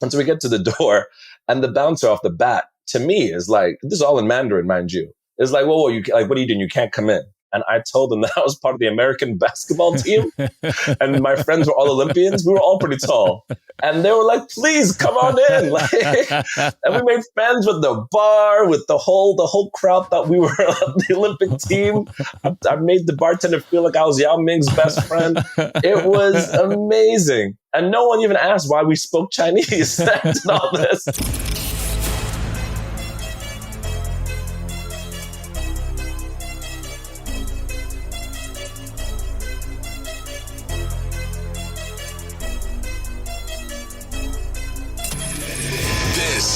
And so we get to the door, and the bouncer off the bat, to me, is like, this is all in Mandarin, mind you. It's like, whoa, you, like, what are you doing? You can't come in. And I told them that I was part of the American basketball team. And my friends were all Olympians. We were all pretty tall. And they were like, please come on in. Like, and we made friends with the bar, with the whole crowd thought we were the Olympic team. I made the bartender feel like I was Yao Ming's best friend. It was amazing. And no one even asked why we spoke Chinese and all this.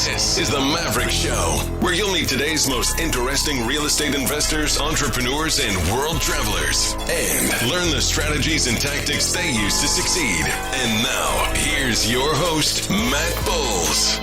This is the Maverick Show, where you'll meet today's most interesting real estate investors, entrepreneurs, and world travelers, and learn the strategies and tactics they use to succeed. And now, here's your host, Matt Bowles.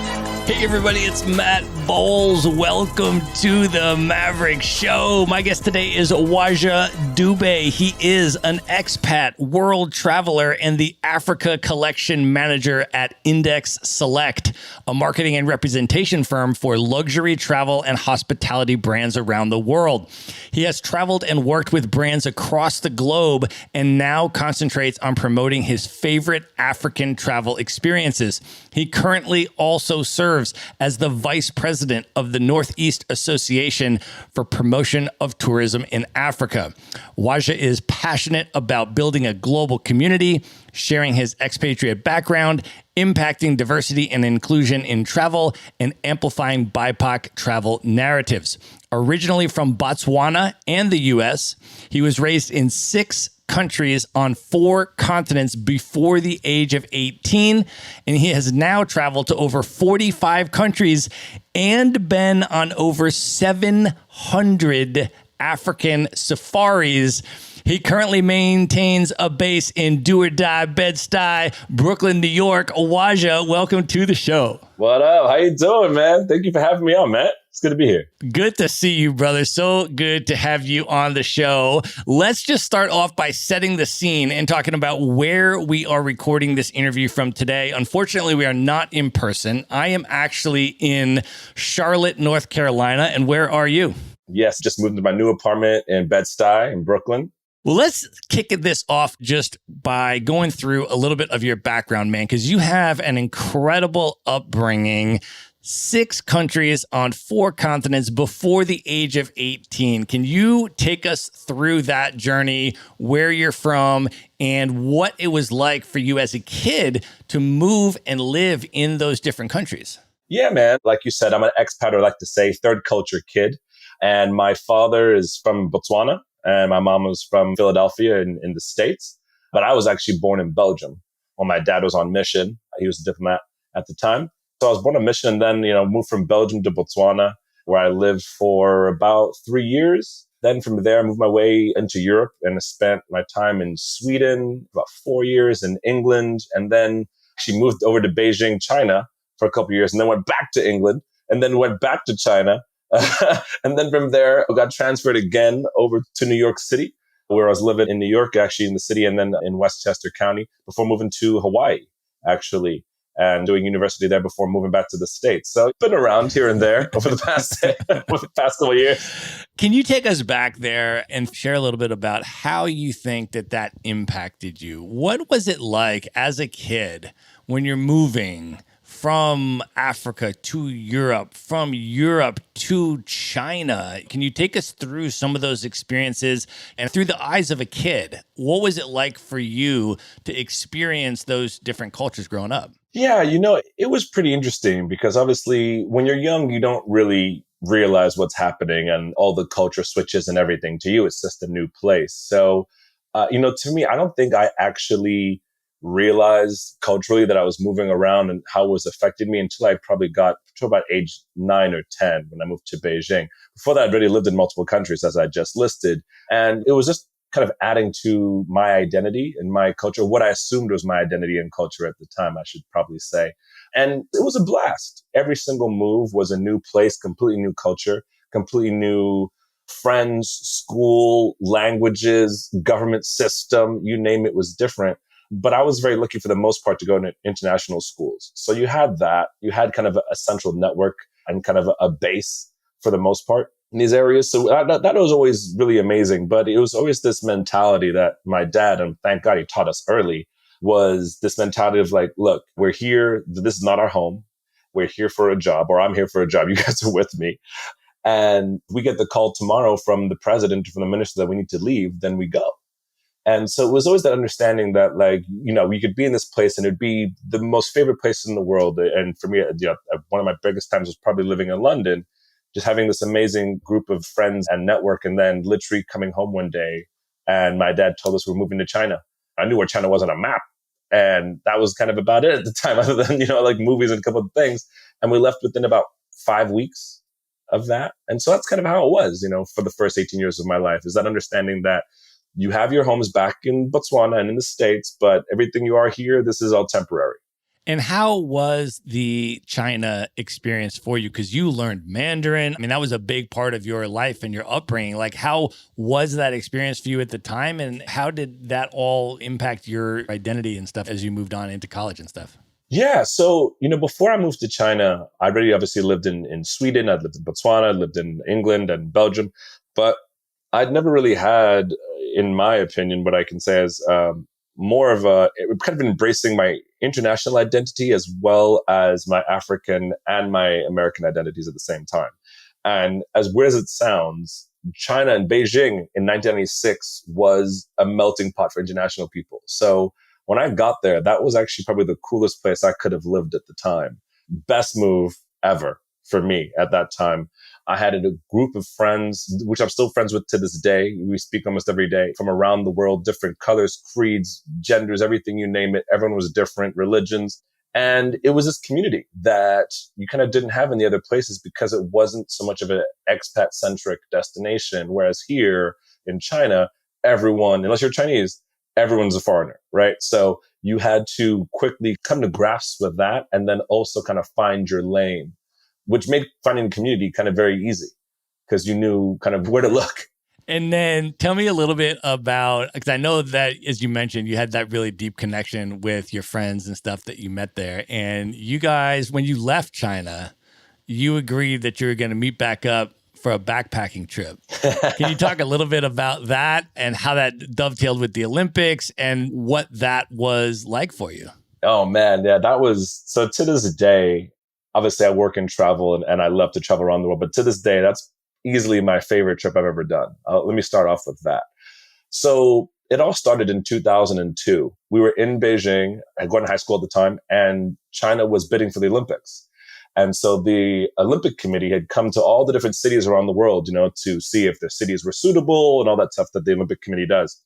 Hey everybody, it's Matt Bowles. Welcome to the Maverick Show. My guest today is Wazha Dube. He is an expat, world traveler, and the Africa Collection Manager at Index Select, a marketing and representation firm for luxury travel and hospitality brands around the world. He has traveled and worked with brands across the globe and now concentrates on promoting his favorite African travel experiences. He currently also serves as the Vice President of the Northeast Association for Promotion of Tourism in Africa. Wazha is passionate about building a global community, sharing his expatriate background, impacting diversity and inclusion in travel, and amplifying BIPOC travel narratives. Originally from Botswana and the U.S., he was raised in 6 countries on 4 continents before the age of 18, and he has now traveled to over 45 countries and been on over 700 African safaris. He currently maintains a base in Do or Die, Bed-Stuy, Brooklyn, New York. Wazha, welcome to the show. What up? How you doing, man? Thank you for having me on, Matt. It's good to be here. Good to see you, brother. So good to have you on the show. Let's just start off by setting the scene and talking about where we are recording this interview from today. Unfortunately, we are not in person. I am actually in Charlotte, North Carolina. And where are you? Yes, just moved to my new apartment in Bed-Stuy in Brooklyn. Well, let's kick this off just by going through a little bit of your background, man, because you have an incredible upbringing. 6 countries on 4 continents before the age of 18. Can you take us through that journey, where you're from, and what it was like for you as a kid to move and live in those different countries? Yeah, man. Like you said, I'm an expat, or I like to say third culture kid. And my father is from Botswana, and my mom was from Philadelphia in the States. But I was actually born in Belgium when my dad was on mission. He was a diplomat at the time. So I was born on mission and then, moved from Belgium to Botswana, where I lived for about 3 years. Then from there, I moved my way into Europe and I spent my time in Sweden, about 4 years in England. And then she moved over to Beijing, China for a couple of years, and then went back to England and then went back to China. And then from there, I got transferred again over to New York City, where I was living in New York, actually in the city, and then in Westchester County before moving to Hawaii, actually, and doing university there before moving back to the States. So I've been around here and there over the past couple of years. Can you take us back there and share a little bit about how you think that impacted you? What was it like as a kid when you're moving from Africa to Europe, from Europe to China? Can you take us through some of those experiences and through the eyes of a kid? What was it like for you to experience those different cultures growing up? Yeah, it was pretty interesting because obviously when you're young, you don't really realize what's happening and all the culture switches and everything. To you, it's just a new place. So, to me, I don't think I actually realized culturally that I was moving around and how it was affecting me until I probably got to about age 9 or 10 when I moved to Beijing. Before that, I'd already lived in multiple countries, as I just listed. And it was just kind of adding to my identity and my culture, what I assumed was my identity and culture at the time, I should probably say. And it was a blast. Every single move was a new place, completely new culture, completely new friends, school, languages, government system, you name it was different. But I was very lucky for the most part to go to international schools. So you had that. You had kind of a central network and kind of a base for the most part in these areas. So that was always really amazing. But it was always this mentality that my dad, and thank God he taught us early, was this mentality of like, look, we're here. This is not our home. We're here for a job, or I'm here for a job. You guys are with me. And we get the call tomorrow from the president, from the minister that we need to leave, then we go. And so it was always that understanding that, like, you know, we could be in this place and it'd be the most favorite place in the world. And for me, you know, one of my biggest times was probably living in London, just having this amazing group of friends and network. And then literally coming home one day and my dad told us we're moving to China. I knew where China was on a map. And that was kind of about it at the time, other than, you know, like movies and a couple of things. And we left within about 5 weeks of that. And so that's kind of how it was, you know, for the first 18 years of my life, is that understanding that you have your homes back in Botswana and in the States, but everything you are here, this is all temporary. And how was the China experience for you? Because you learned Mandarin. I mean, that was a big part of your life and your upbringing. Like, how was that experience for you at the time? And how did that all impact your identity and stuff as you moved on into college and stuff? Yeah. So, you know, before I moved to China, I already obviously lived in Sweden. I lived in Botswana, I lived in England and Belgium, but I'd never really had, in my opinion, what I can say is more of a kind of embracing my international identity as well as my African and my American identities at the same time. And as weird as it sounds, China and Beijing in 1996 was a melting pot for international people. So when I got there, that was actually probably the coolest place I could have lived at the time. Best move ever for me at that time. I had a group of friends, which I'm still friends with to this day. We speak almost every day, from around the world, different colors, creeds, genders, everything you name it. Everyone was different, religions. And it was this community that you kind of didn't have in the other places because it wasn't so much of an expat-centric destination. Whereas here in China, everyone, unless you're Chinese, everyone's a foreigner, right? So you had to quickly come to grasp with that and then also kind of find your lane, which made finding a community kind of very easy because you knew kind of where to look. And then tell me a little bit about, because I know that, as you mentioned, you had that really deep connection with your friends and stuff that you met there. And you guys, when you left China, you agreed that you were going to meet back up for a backpacking trip. Can you talk a little bit about that and how that dovetailed with the Olympics and what that was like for you? Oh, man. Yeah, that was, so to this day, obviously I work and travel and I love to travel around the world. But to this day, that's easily my favorite trip I've ever done. Let me start off with that. So it all started in 2002. We were in Beijing, I was going to high school at the time, and China was bidding for the Olympics. And so the Olympic Committee had come to all the different cities around the world, you know, to see if their cities were suitable and all that stuff that the Olympic Committee does.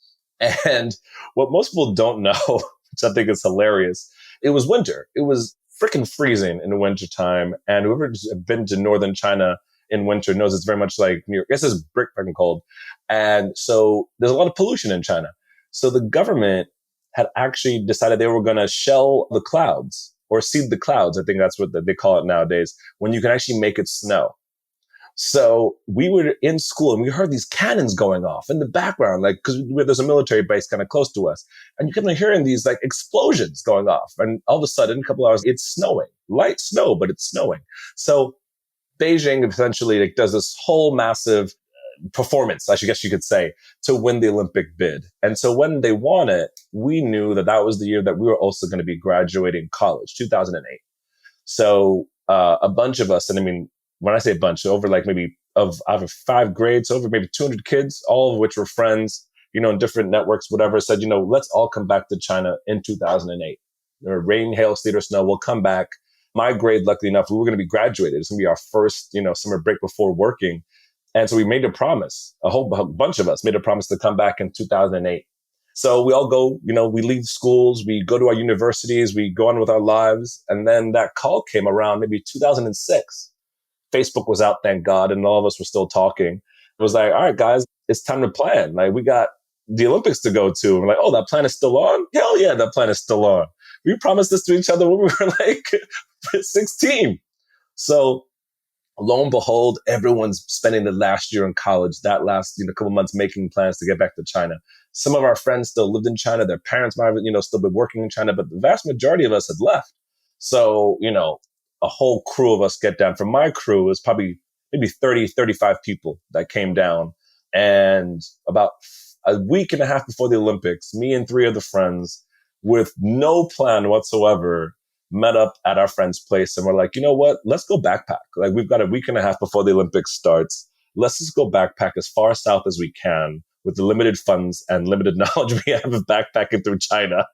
And what most people don't know, which I think is hilarious, it was winter. It was freaking freezing in the wintertime. And whoever's been to northern China in winter knows it's very much like New York. I guess it's brick fucking cold. And so there's a lot of pollution in China. So the government had actually decided they were going to shell the clouds or seed the clouds. I think that's what they call it nowadays, when you can actually make it snow. So we were in school and we heard these cannons going off in the background, like, because there's a military base kind of close to us. And you kept on hearing these like explosions going off. And all of a sudden, in a couple of hours, it's snowing. Light snow, but it's snowing. So Beijing essentially like does this whole massive performance, I guess you could say, to win the Olympic bid. And so when they won it, we knew that that was the year that we were also going to be graduating college, 2008. So a bunch of us, and I mean, when I say a bunch, over like maybe out of 5 grades, over maybe 200 kids, all of which were friends, you know, in different networks, whatever, said, you know, let's all come back to China in 2008. Rain, hail, sleet, or snow, we'll come back. My grade, luckily enough, we were going to be graduated. It's going to be our first, you know, summer break before working. And so we made a promise, a whole bunch of us made a promise to come back in 2008. So we all go, you know, we leave schools, we go to our universities, we go on with our lives. And then that call came around maybe 2006. Facebook was out, thank God, and all of us were still talking. It was like, all right, guys, it's time to plan. Like, we got the Olympics to go to. And we're like, oh, that plan is still on? Hell yeah, that plan is still on. We promised this to each other when we were like 16. So lo and behold, everyone's spending the last year in college, that last couple months making plans to get back to China. Some of our friends still lived in China. Their parents might have, still been working in China, but the vast majority of us had left. So, a whole crew of us get down. From my crew, it was probably maybe 30, 35 people that came down. And about a week and a half before the Olympics, me and three other friends with no plan whatsoever met up at our friend's place. And we're like, you know what? Let's go backpack. Like, we've got a week and a half before the Olympics starts. Let's just go backpack as far south as we can with the limited funds and limited knowledge we have of backpacking through China.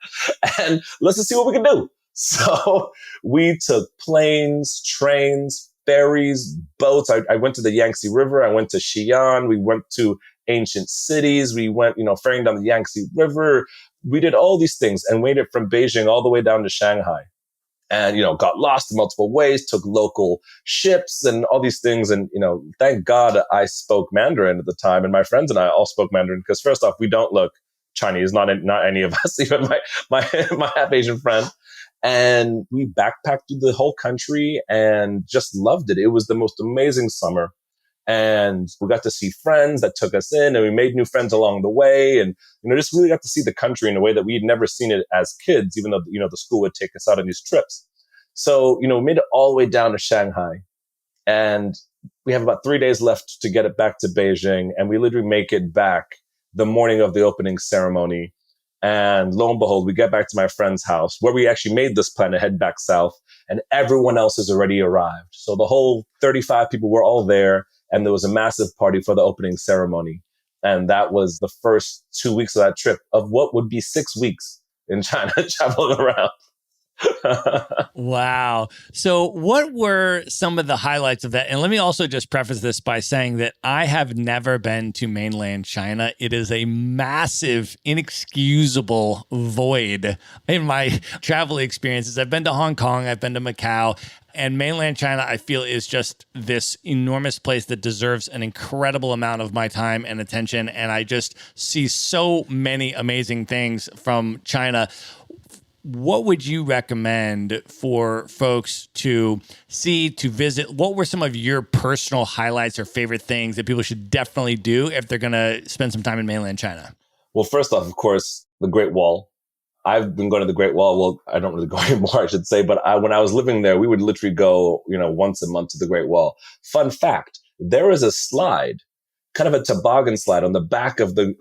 And let's just see what we can do. So we took planes, trains, ferries, boats. I went to the Yangtze River. I went to Xi'an. We went to ancient cities. We went, ferrying down the Yangtze River. We did all these things and made it from Beijing all the way down to Shanghai. And, got lost in multiple ways, took local ships and all these things. And, thank God I spoke Mandarin at the time. And my friends and I all spoke Mandarin because, first off, we don't look Chinese, not any of us, even my half Asian friend. And we backpacked through the whole country and just loved it. It was the most amazing summer. And we got to see friends that took us in, and we made new friends along the way. And, just really got to see the country in a way that we had never seen it as kids, even though, the school would take us out on these trips. So, we made it all the way down to Shanghai, and we have about 3 days left to get it back to Beijing. And we literally make it back the morning of the opening ceremony. And lo and behold, we get back to my friend's house where we actually made this plan to head back south, and everyone else has already arrived. So the whole 35 people were all there, and there was a massive party for the opening ceremony. And that was the first 2 weeks of that trip of what would be 6 weeks in China, traveling around. Wow. So what were some of the highlights of that? And let me also just preface this by saying that I have never been to mainland China. It is a massive, inexcusable void in my travel experiences. I've been to Hong Kong, I've been to Macau, and mainland China, I feel, is just this enormous place that deserves an incredible amount of my time and attention. And I just see so many amazing things from China. What would you recommend for folks to see, to visit? What were some of your personal highlights or favorite things that people should definitely do if they're going to spend some time in mainland China? Well, first off, of course, the Great Wall. I've been going to the Great Wall. Well, I don't really go anymore, I should say. But when I was living there, we would literally go, once a month to the Great Wall. Fun fact, there is a slide, kind of a toboggan slide on the back of the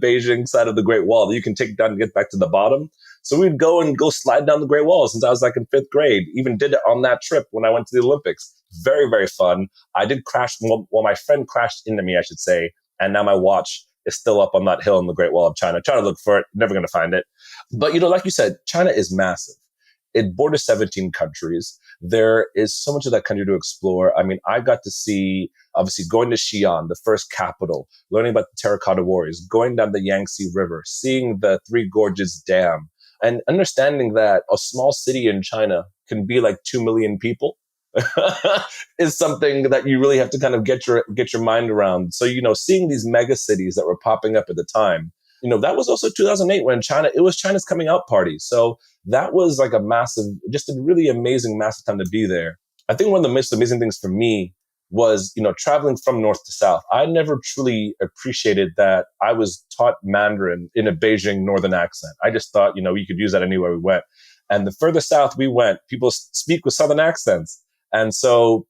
Beijing side of the Great Wall that you can take down and get back to the bottom. So we'd go slide down the Great Wall since I was like in 5th grade. Even did it on that trip when I went to the Olympics. Very, very fun. I did crash. Well, my friend crashed into me, I should say. And now my watch is still up on that hill in the Great Wall of China. Try to look for it. Never going to find it. But, like you said, China is massive. It borders 17 countries. There is so much of that country to explore. I mean, I got to see, obviously, going to Xi'an, the first capital, learning about the Terracotta Warriors, going down the Yangtze River, seeing the Three Gorges Dam, and understanding that a small city in China can be like 2 million people is something that you really have to kind of get your mind around. So, seeing these mega cities that were popping up at the time, that was also 2008 when it was China's coming out party. So that was like just a really amazing, massive time to be there. I think one of the most amazing things for me was, traveling from north to south. I never truly appreciated that I was taught Mandarin in a Beijing northern accent. I just thought, we could use that anywhere we went. And the further south we went, people speak with southern accents. And so,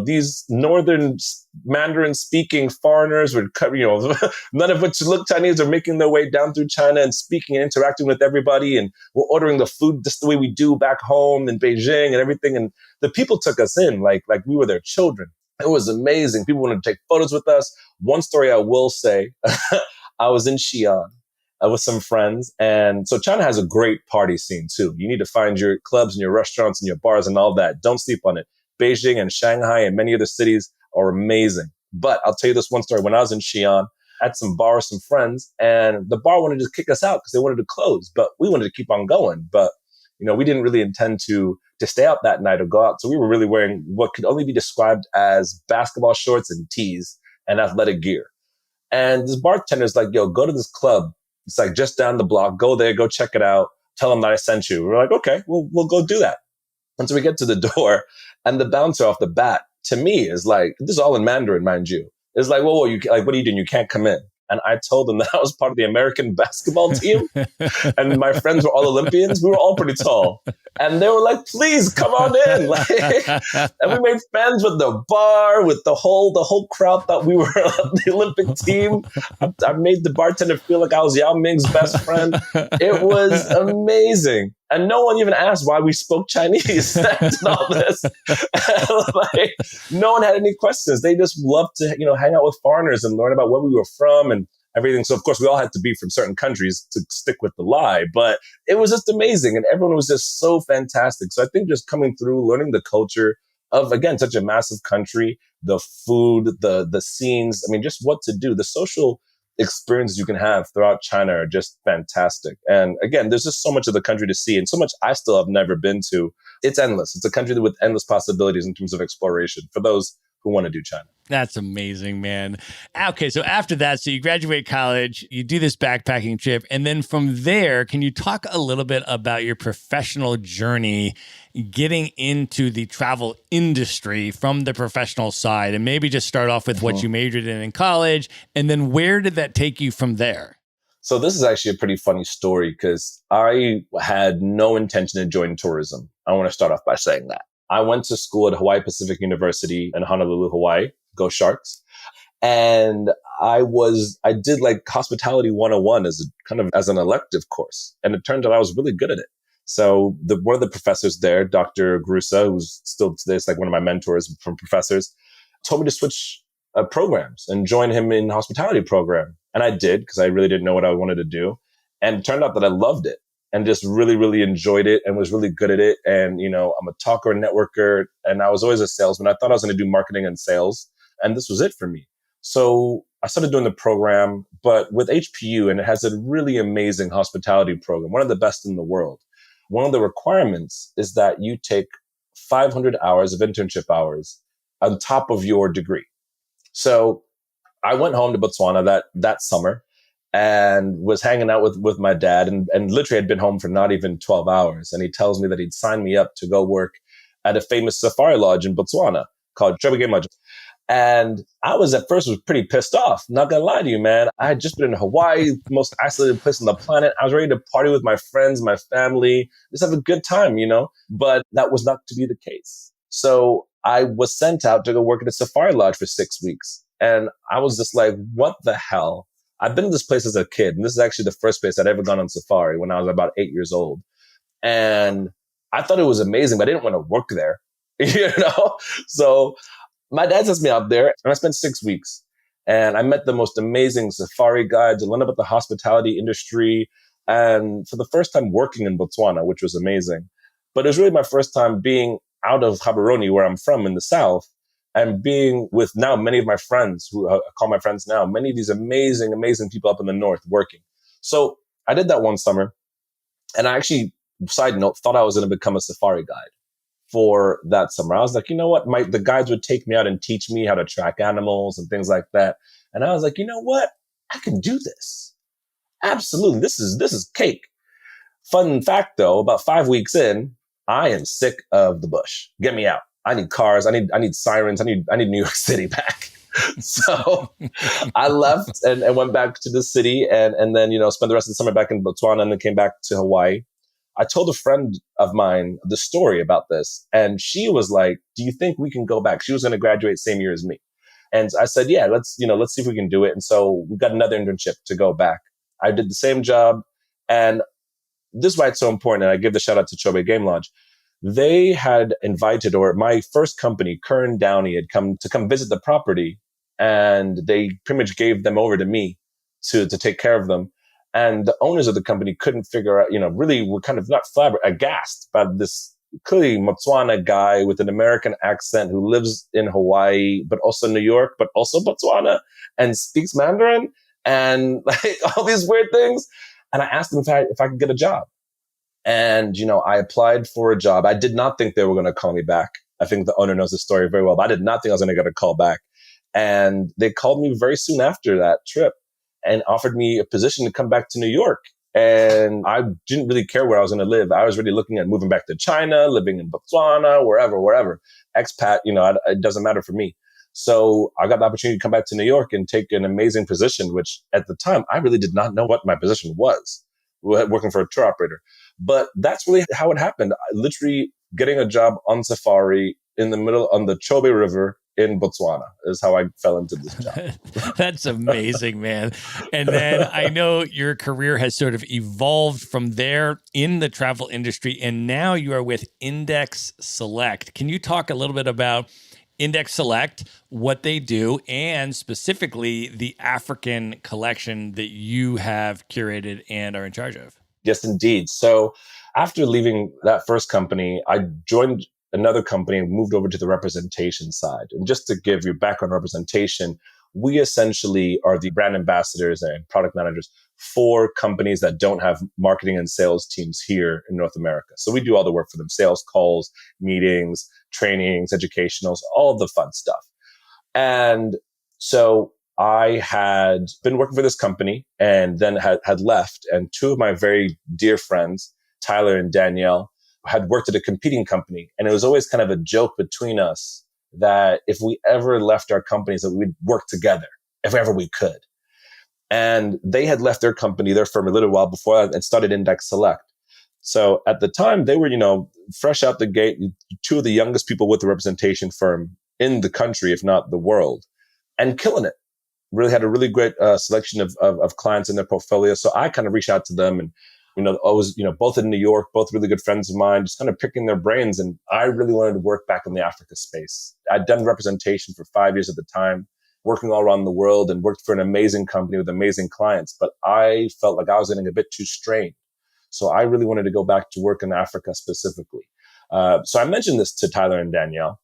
these northern Mandarin speaking foreigners would, none of which look Chinese, are making their way down through China and speaking and interacting with everybody. And we're ordering the food just the way we do back home in Beijing and everything. And the people took us in like we were their children. It was amazing. People wanted to take photos with us. One story I will say, I was in Xi'an with some friends. And so China has a great party scene too. You need to find your clubs and your restaurants and your bars and all that. Don't sleep on it. Beijing and Shanghai and many other cities are amazing. But I'll tell you this one story. When I was in Xi'an, I had some bar with some friends, and the bar wanted to kick us out because they wanted to close, but we wanted to keep on going. But, we didn't really intend to stay out that night or go out. So we were really wearing what could only be described as basketball shorts and tees and athletic gear. And this bartender's like, yo, go to this club. It's like just down the block. Go there, go check it out. Tell them that I sent you. We're like, okay, we'll go do that. And so we get to the door, and the bouncer off the bat, to me, is like, this is all in Mandarin, mind you. It's like, whoa, what are you doing? You can't come in. And I told them that I was part of the American basketball team and my friends were all Olympians. We were all pretty tall. And they were like, please come on in. And we made friends with the bar, with the whole crowd thought we were the Olympic team. I made the bartender feel like I was Yao Ming's best friend. It was amazing. And no one even asked why we spoke Chinese and all this. Like, no one had any questions. They just loved to, hang out with foreigners and learn about where we were from and everything. So of course we all had to be from certain countries to stick with the lie, but it was just amazing. And everyone was just so fantastic. So I think just coming through, learning the culture of, again, such a massive country, the food, the scenes, just what to do, the social experiences you can have throughout China are just fantastic. And again, there's just so much of the country to see and so much I still have never been to. It's endless. It's a country with endless possibilities in terms of exploration for those who want to do China. That's amazing, man. Okay, so after that, so you graduate college, you do this backpacking trip, and then from there, can you talk a little bit about your professional journey getting into the travel industry from the professional side, and maybe just start off with what you majored in college, and then where did that take you from there? So this is actually a pretty funny story because I had no intention of joining tourism. I want to start off by saying that. I went to school at Hawaii Pacific University in Honolulu, Hawaii. Go Sharks. And I did like hospitality 101 as an elective course. And it turned out I was really good at it. So one of the professors there, Dr. Grusa, who's still today, it's like one of my mentors from professors, told me to switch programs and join him in hospitality program. And I did because I really didn't know what I wanted to do. And it turned out that I loved it and just really, really enjoyed it and was really good at it. And, I'm a talker and networker and I was always a salesman. I thought I was going to do marketing and sales. And this was it for me. So I started doing the program, but with HPU, and it has a really amazing hospitality program, one of the best in the world. One of the requirements is that you take 500 hours of internship hours on top of your degree. So I went home to Botswana that summer and was hanging out with my dad and literally had been home for not even 12 hours. And he tells me that he'd signed me up to go work at a famous safari lodge in Botswana called Joburg Lodge. And I was pretty pissed off. Not gonna lie to you, man. I had just been in Hawaii, the most isolated place on the planet. I was ready to party with my friends, my family, just have a good time, but that was not to be the case. So I was sent out to go work at a safari lodge for 6 weeks. And I was just like, what the hell? I've been to this place as a kid. And this is actually the first place I'd ever gone on safari when I was about 8 years old. And I thought it was amazing, but I didn't want to work there, So my dad sent me out there and I spent 6 weeks and I met the most amazing safari guides. I learned about the hospitality industry and for the first time working in Botswana, which was amazing. But it was really my first time being out of Gaborone, where I'm from in the South, and being with now many of my friends who I call my friends now, many of these amazing, amazing people up in the North working. So I did that one summer and I actually, side note, thought I was going to become a safari guide for that summer. I was like, you know what? The guides would take me out and teach me how to track animals and things like that. And I was like, you know what? I can do this. Absolutely. This is cake. Fun fact though, about 5 weeks in, I am sick of the bush. Get me out. I need cars. I need sirens. I need New York City back. So I left and went back to the city and then, spent the rest of the summer back in Botswana and then came back to Hawaii. I told a friend of mine the story about this and she was like, do you think we can go back? She was going to graduate same year as me. And I said, yeah, let's see if we can do it. And so we got another internship to go back. I did the same job. And this is why it's so important. And I give the shout out to Chobe Game Lodge. They had invited, or my first company, Kern Downey, had come visit the property and they pretty much gave them over to me to take care of them. And the owners of the company couldn't figure out, really were kind of not aghast by this clearly Botswana guy with an American accent who lives in Hawaii, but also New York, but also Botswana and speaks Mandarin and like all these weird things. And I asked them if I could get a job. And, I applied for a job. I did not think they were going to call me back. I think the owner knows the story very well, but I did not think I was going to get a call back. And they called me very soon after that trip and offered me a position to come back to New York. And I didn't really care where I was going to live. I was really looking at moving back to China, living in Botswana, wherever. Expat, it doesn't matter for me. So I got the opportunity to come back to New York and take an amazing position, which at the time, I really did not know what my position was, working for a tour operator. But that's really how it happened. Literally getting a job on safari in the middle on the Chobe River in Botswana is how I fell into this job. That's amazing, man. And then I know your career has sort of evolved from there in the travel industry, and now you are with Index Select. Can you talk a little bit about Index Select, what they do, and specifically the African collection that you have curated and are in charge of? Yes, indeed. So after leaving that first company, I joined another company and moved over to the representation side. And just to give you background representation, we essentially are the brand ambassadors and product managers for companies that don't have marketing and sales teams here in North America. So we do all the work for them, sales calls, meetings, trainings, educationals, all of the fun stuff. And so I had been working for this company and then had left. And two of my very dear friends, Tyler and Danielle, had worked at a competing company. And it was always kind of a joke between us that if we ever left our companies, that we'd work together if ever we could. And they had left their company, their firm, a little while before that and started Index Select. So at the time, they were, fresh out the gate, two of the youngest people with the representation firm in the country, if not the world, and killing it. Really had a really great selection of clients in their portfolio. So I kind of reached out to them and, I was, both in New York, both really good friends of mine, just kind of picking their brains. And I really wanted to work back in the Africa space. I'd done representation for 5 years at the time, working all around the world and worked for an amazing company with amazing clients. But I felt like I was getting a bit too strained. So I really wanted to go back to work in Africa specifically. So I mentioned this to Tyler and Danielle.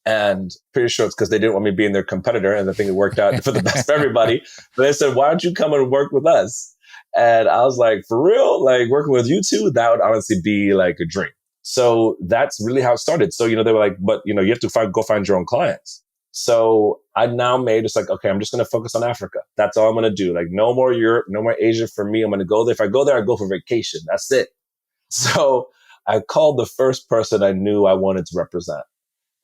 And pretty sure it's because they didn't want me being their competitor. And I think it worked out for the best for everybody. But they said, why don't you come and work with us? And I was like, for real? Like working with you two? That would honestly be like a dream. So that's really how it started. So, they were like, but, you have to go find your own clients. So I now made it's like, okay, I'm just going to focus on Africa. That's all I'm going to do. Like no more Europe, no more Asia for me. I'm going to go there. If I go there, I go for vacation. That's it. So I called the first person I knew I wanted to represent.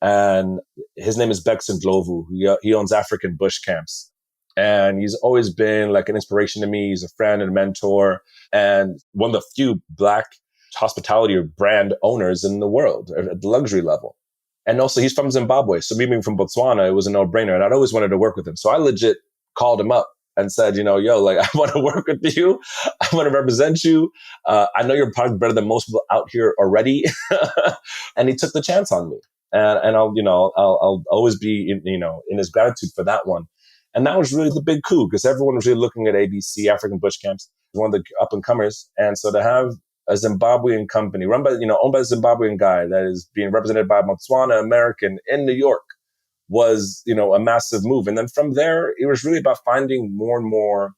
And his name is Bexon Dlovu. He owns African Bush Camps. And he's always been like an inspiration to me. He's a friend and a mentor and one of the few Black hospitality or brand owners in the world at the luxury level. And also he's from Zimbabwe. So me being from Botswana, it was a no-brainer. And I'd always wanted to work with him. So I legit called him up and said, yo, like I want to work with you. I want to represent you. I know you're probably better than most people out here already. And he took the chance on me. And I'll always be in his gratitude for that one. And that was really the big coup because everyone was really looking at ABC, African Bush Camps, one of the up and comers. And so to have a Zimbabwean company run by, owned by a Zimbabwean guy that is being represented by a Botswana American in New York was, a massive move. And then from there, it was really about finding more and more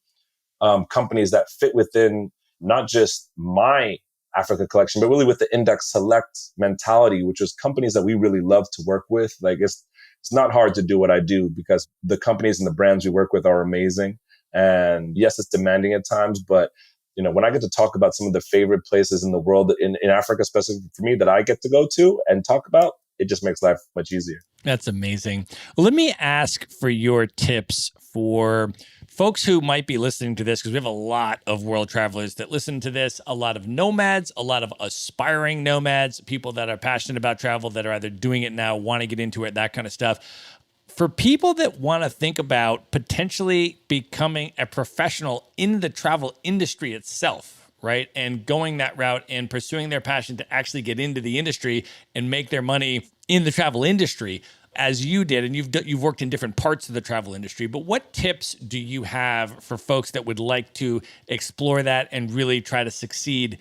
companies that fit within not just my Africa collection, but really with the Index Select mentality, which was companies that we really love to work with. Like it's not hard to do what I do because the companies and the brands we work with are amazing. And yes, it's demanding at times, but when I get to talk about some of the favorite places in the world, in Africa, especially for me, that I get to go to and talk about, it just makes life much easier. That's amazing. Well, let me ask for your tips for folks who might be listening to this, because we have a lot of world travelers that listen to this, a lot of nomads, a lot of aspiring nomads, people that are passionate about travel, that are either doing it now, want to get into it, that kind of stuff. For people that want to think about potentially becoming a professional in the travel industry itself, right? And going that route and pursuing their passion to actually get into the industry and make their money in the travel industry, as you did, and you've worked in different parts of the travel industry. But what tips do you have for folks that would like to explore that and really try to succeed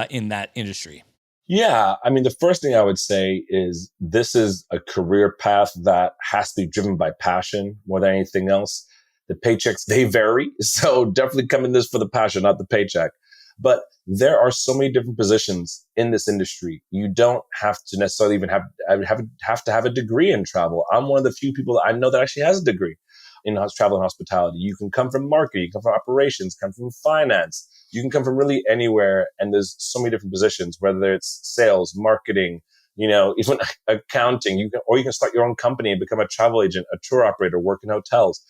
in that industry? Yeah. I mean, the first thing I would say is this is a career path that has to be driven by passion more than anything else. The paychecks, they vary. So definitely come in this for the passion, not the paycheck. But there are so many different positions in this industry. You don't have to necessarily even have to have a degree in travel. I'm one of the few people that I know that actually has a degree in travel and hospitality. You can come from marketing, you can come from operations, come from finance. You can come from really anywhere. And there's so many different positions, whether it's sales, marketing, even accounting, you can start your own company and become a travel agent, a tour operator, work in hotels.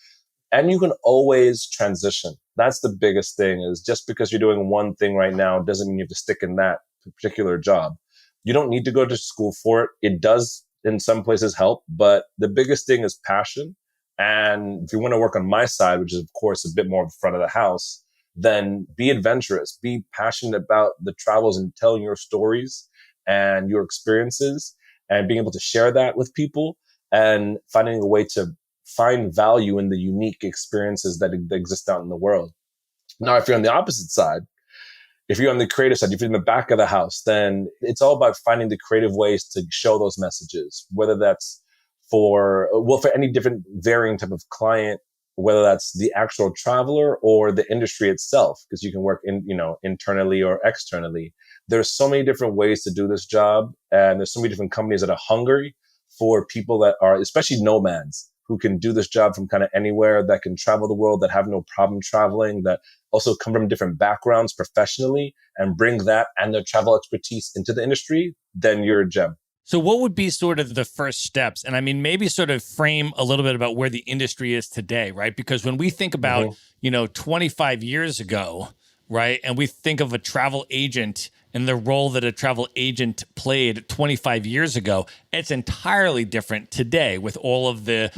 And you can always transition. That's the biggest thing, is just because you're doing one thing right now doesn't mean you have to stick in that particular job. You don't need to go to school for it. It does in some places help, but the biggest thing is passion. And if you want to work on my side, which is of course a bit more the front of the house, then be adventurous, be passionate about the travels and telling your stories and your experiences and being able to share that with people and finding a way to find value in the unique experiences that exist out in the world. Now, if you're on the opposite side, if you're on the creative side, if you're in the back of the house, then it's all about finding the creative ways to show those messages, whether that's for any different varying type of client, whether that's the actual traveler or the industry itself, because you can work internally or externally. There's so many different ways to do this job. And there's so many different companies that are hungry for people that are, especially nomads, who can do this job from kind of anywhere, that can travel the world, that have no problem traveling, that also come from different backgrounds professionally and bring that and their travel expertise into the industry. Then you're a gem. So what would be sort of the first steps? And I mean, maybe sort of frame a little bit about where the industry is today, right? Because when we think about, 25 years ago, right? And we think of a travel agent and the role that a travel agent played 25 years ago, it's entirely different today with all of the,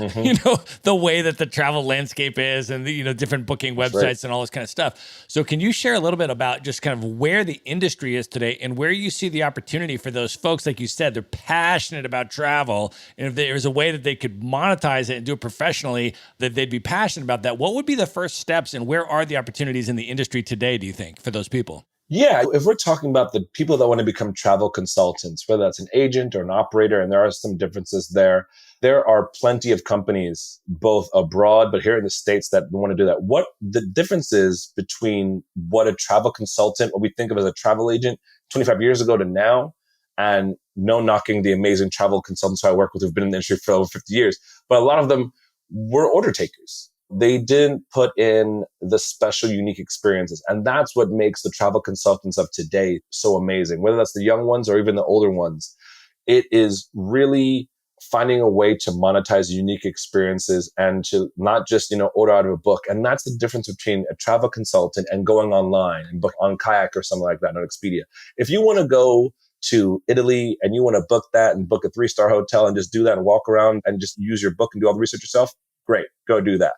the way that the travel landscape is and the, different booking websites and all this kind of stuff. So can you share a little bit about just kind of where the industry is today and where you see the opportunity for those folks? Like you said, they're passionate about travel. And if there's a way that they could monetize it and do it professionally, that they'd be passionate about that. What would be the first steps and where are the opportunities in the industry today, do you think, for those people? Yeah, if we're talking about the people that want to become travel consultants, whether that's an agent or an operator, and there are some differences there are plenty of companies, both abroad, but here in the States, that want to do that. What the difference is between what a travel consultant, what we think of as a travel agent 25 years ago to now, and no knocking the amazing travel consultants who I work with who've been in the industry for over 50 years, but a lot of them were order takers. They didn't put in the special, unique experiences. And that's what makes the travel consultants of today so amazing, whether that's the young ones or even the older ones. It is really finding a way to monetize unique experiences and to not just, order out of a book. And that's the difference between a travel consultant and going online and book on Kayak or something like that on Expedia. If you want to go to Italy and you want to book that and book a 3-star hotel and just do that and walk around and just use your book and do all the research yourself, great, go do that.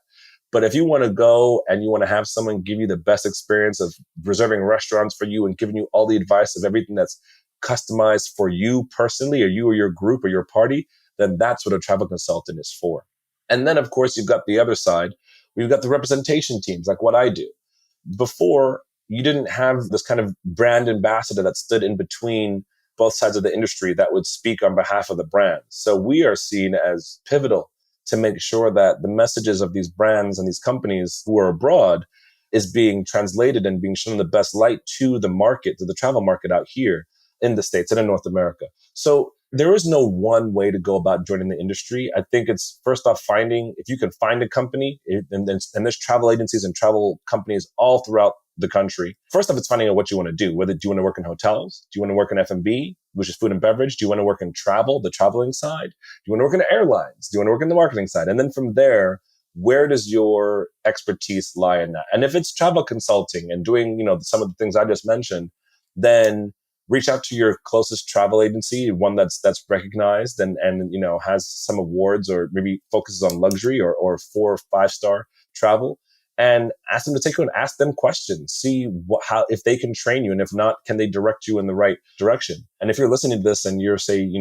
But if you want to go and you want to have someone give you the best experience of reserving restaurants for you and giving you all the advice of everything that's customized for you personally or you or your group or your party, then that's what a travel consultant is for. And then, of course, you've got the other side. We've got the representation teams, like what I do. Before, you didn't have this kind of brand ambassador that stood in between both sides of the industry that would speak on behalf of the brand. So we are seen as pivotal to make sure that the messages of these brands and these companies who are abroad is being translated and being shown in the best light to the market, to the travel market out here in the States and in North America. So there is no one way to go about joining the industry. I think it's first off if you can find a company, and there's travel agencies and travel companies all throughout the country. First off, it's finding out what you want to do. Whether do you want to work in hotels? Do you want to work in F&B, which is food and beverage? Do you want to work in travel, the traveling side? Do you want to work in airlines? Do you want to work in the marketing side? And then from there, where does your expertise lie in that? And if it's travel consulting and doing, some of the things I just mentioned, then reach out to your closest travel agency, one that's recognized and has some awards or maybe focuses on luxury or 4 or 5-star travel. And ask them to take you and ask them questions. See how if they can train you, and if not, can they direct you in the right direction? And if you're listening to this and you're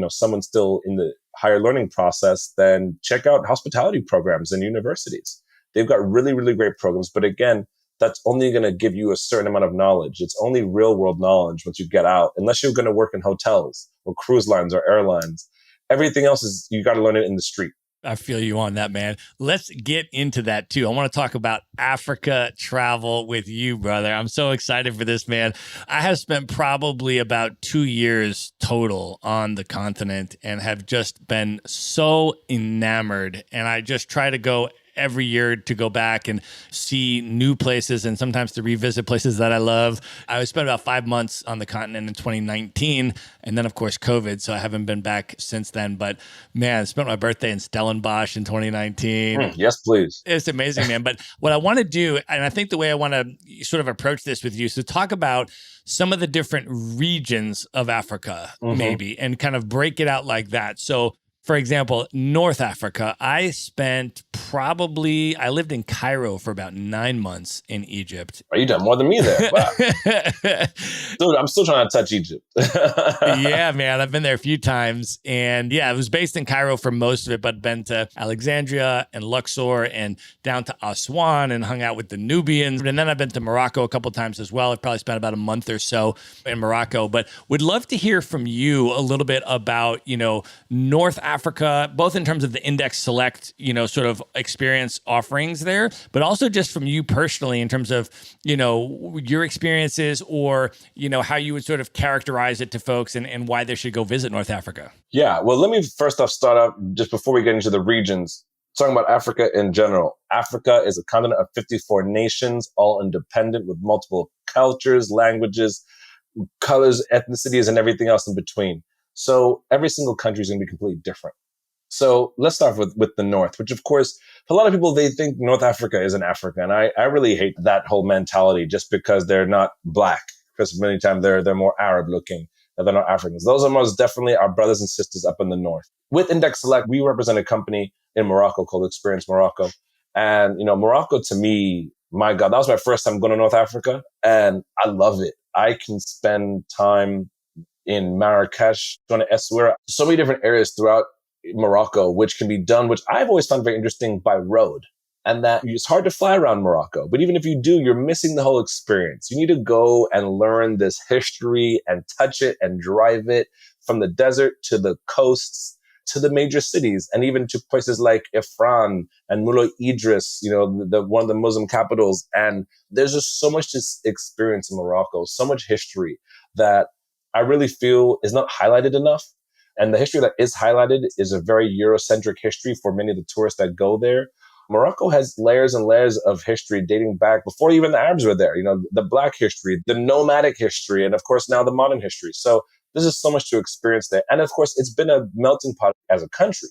someone's still in the higher learning process, then check out hospitality programs in universities. They've got really, really great programs. But again, that's only going to give you a certain amount of knowledge. It's only real world knowledge once you get out, unless you're going to work in hotels or cruise lines or airlines. Everything else is you got to learn it in the street. I feel you on that, man. Let's get into that too. I want to talk about Africa travel with you, brother. I'm so excited for this, man. I have spent probably about 2 years total on the continent and have just been so enamored. And I just try to go every year to go back and see new places and sometimes to revisit places that I love. I spent about 5 months on the continent in 2019 and then, of course, COVID. So I haven't been back since then. But man, I spent my birthday in Stellenbosch in 2019. Yes, please. It's amazing, man. But what I want to do, and I think the way I want to sort of approach this with you, so talk about some of the different regions of Africa, maybe, and kind of break it out like that. So, for example, North Africa, I lived in Cairo for about 9 months in Egypt. Oh, you done more than me there. Wow. Dude, I'm still trying to touch Egypt. Yeah, man. I've been there a few times. And yeah, I was based in Cairo for most of it, but been to Alexandria and Luxor and down to Aswan and hung out with the Nubians. And then I've been to Morocco a couple times as well. I've probably spent about a month or so in Morocco, but would love to hear from you a little bit about, North Africa, both in terms of the Index Select, sort of experience offerings there, but also just from you personally in terms of, your experiences or, how you would sort of characterize it to folks and why they should go visit North Africa. Yeah. Well, let me first off start out just before we get into the regions, talking about Africa in general. Africa is a continent of 54 nations, all independent with multiple cultures, languages, colors, ethnicities, and everything else in between. So every single country is going to be completely different. So let's start with the North, which of course, for a lot of people, they think North Africa is in Africa. And I really hate that whole mentality just because they're not black. Because many times they're more Arab looking, they're not Africans. Those are most definitely our brothers and sisters up in the North. With Index Select, we represent a company in Morocco called Experience Morocco. And, Morocco to me, my God, that was my first time going to North Africa. And I love it. I can spend time in Marrakesh, going to Essaouira, so many different areas throughout Morocco, which can be done, which I've always found very interesting by road. And that it's hard to fly around Morocco. But even if you do, you're missing the whole experience. You need to go and learn this history and touch it and drive it from the desert to the coasts to the major cities and even to places like Ifran and Moulay Idris, one of the Muslim capitals. And there's just so much to experience in Morocco, so much history that I really feel is not highlighted enough. And the history that is highlighted is a very Eurocentric history for many of the tourists that go there. Morocco has layers and layers of history dating back before even the Arabs were there. The Black history, the nomadic history, and of course now the modern history. So there's just so much to experience there. And of course, it's been a melting pot as a country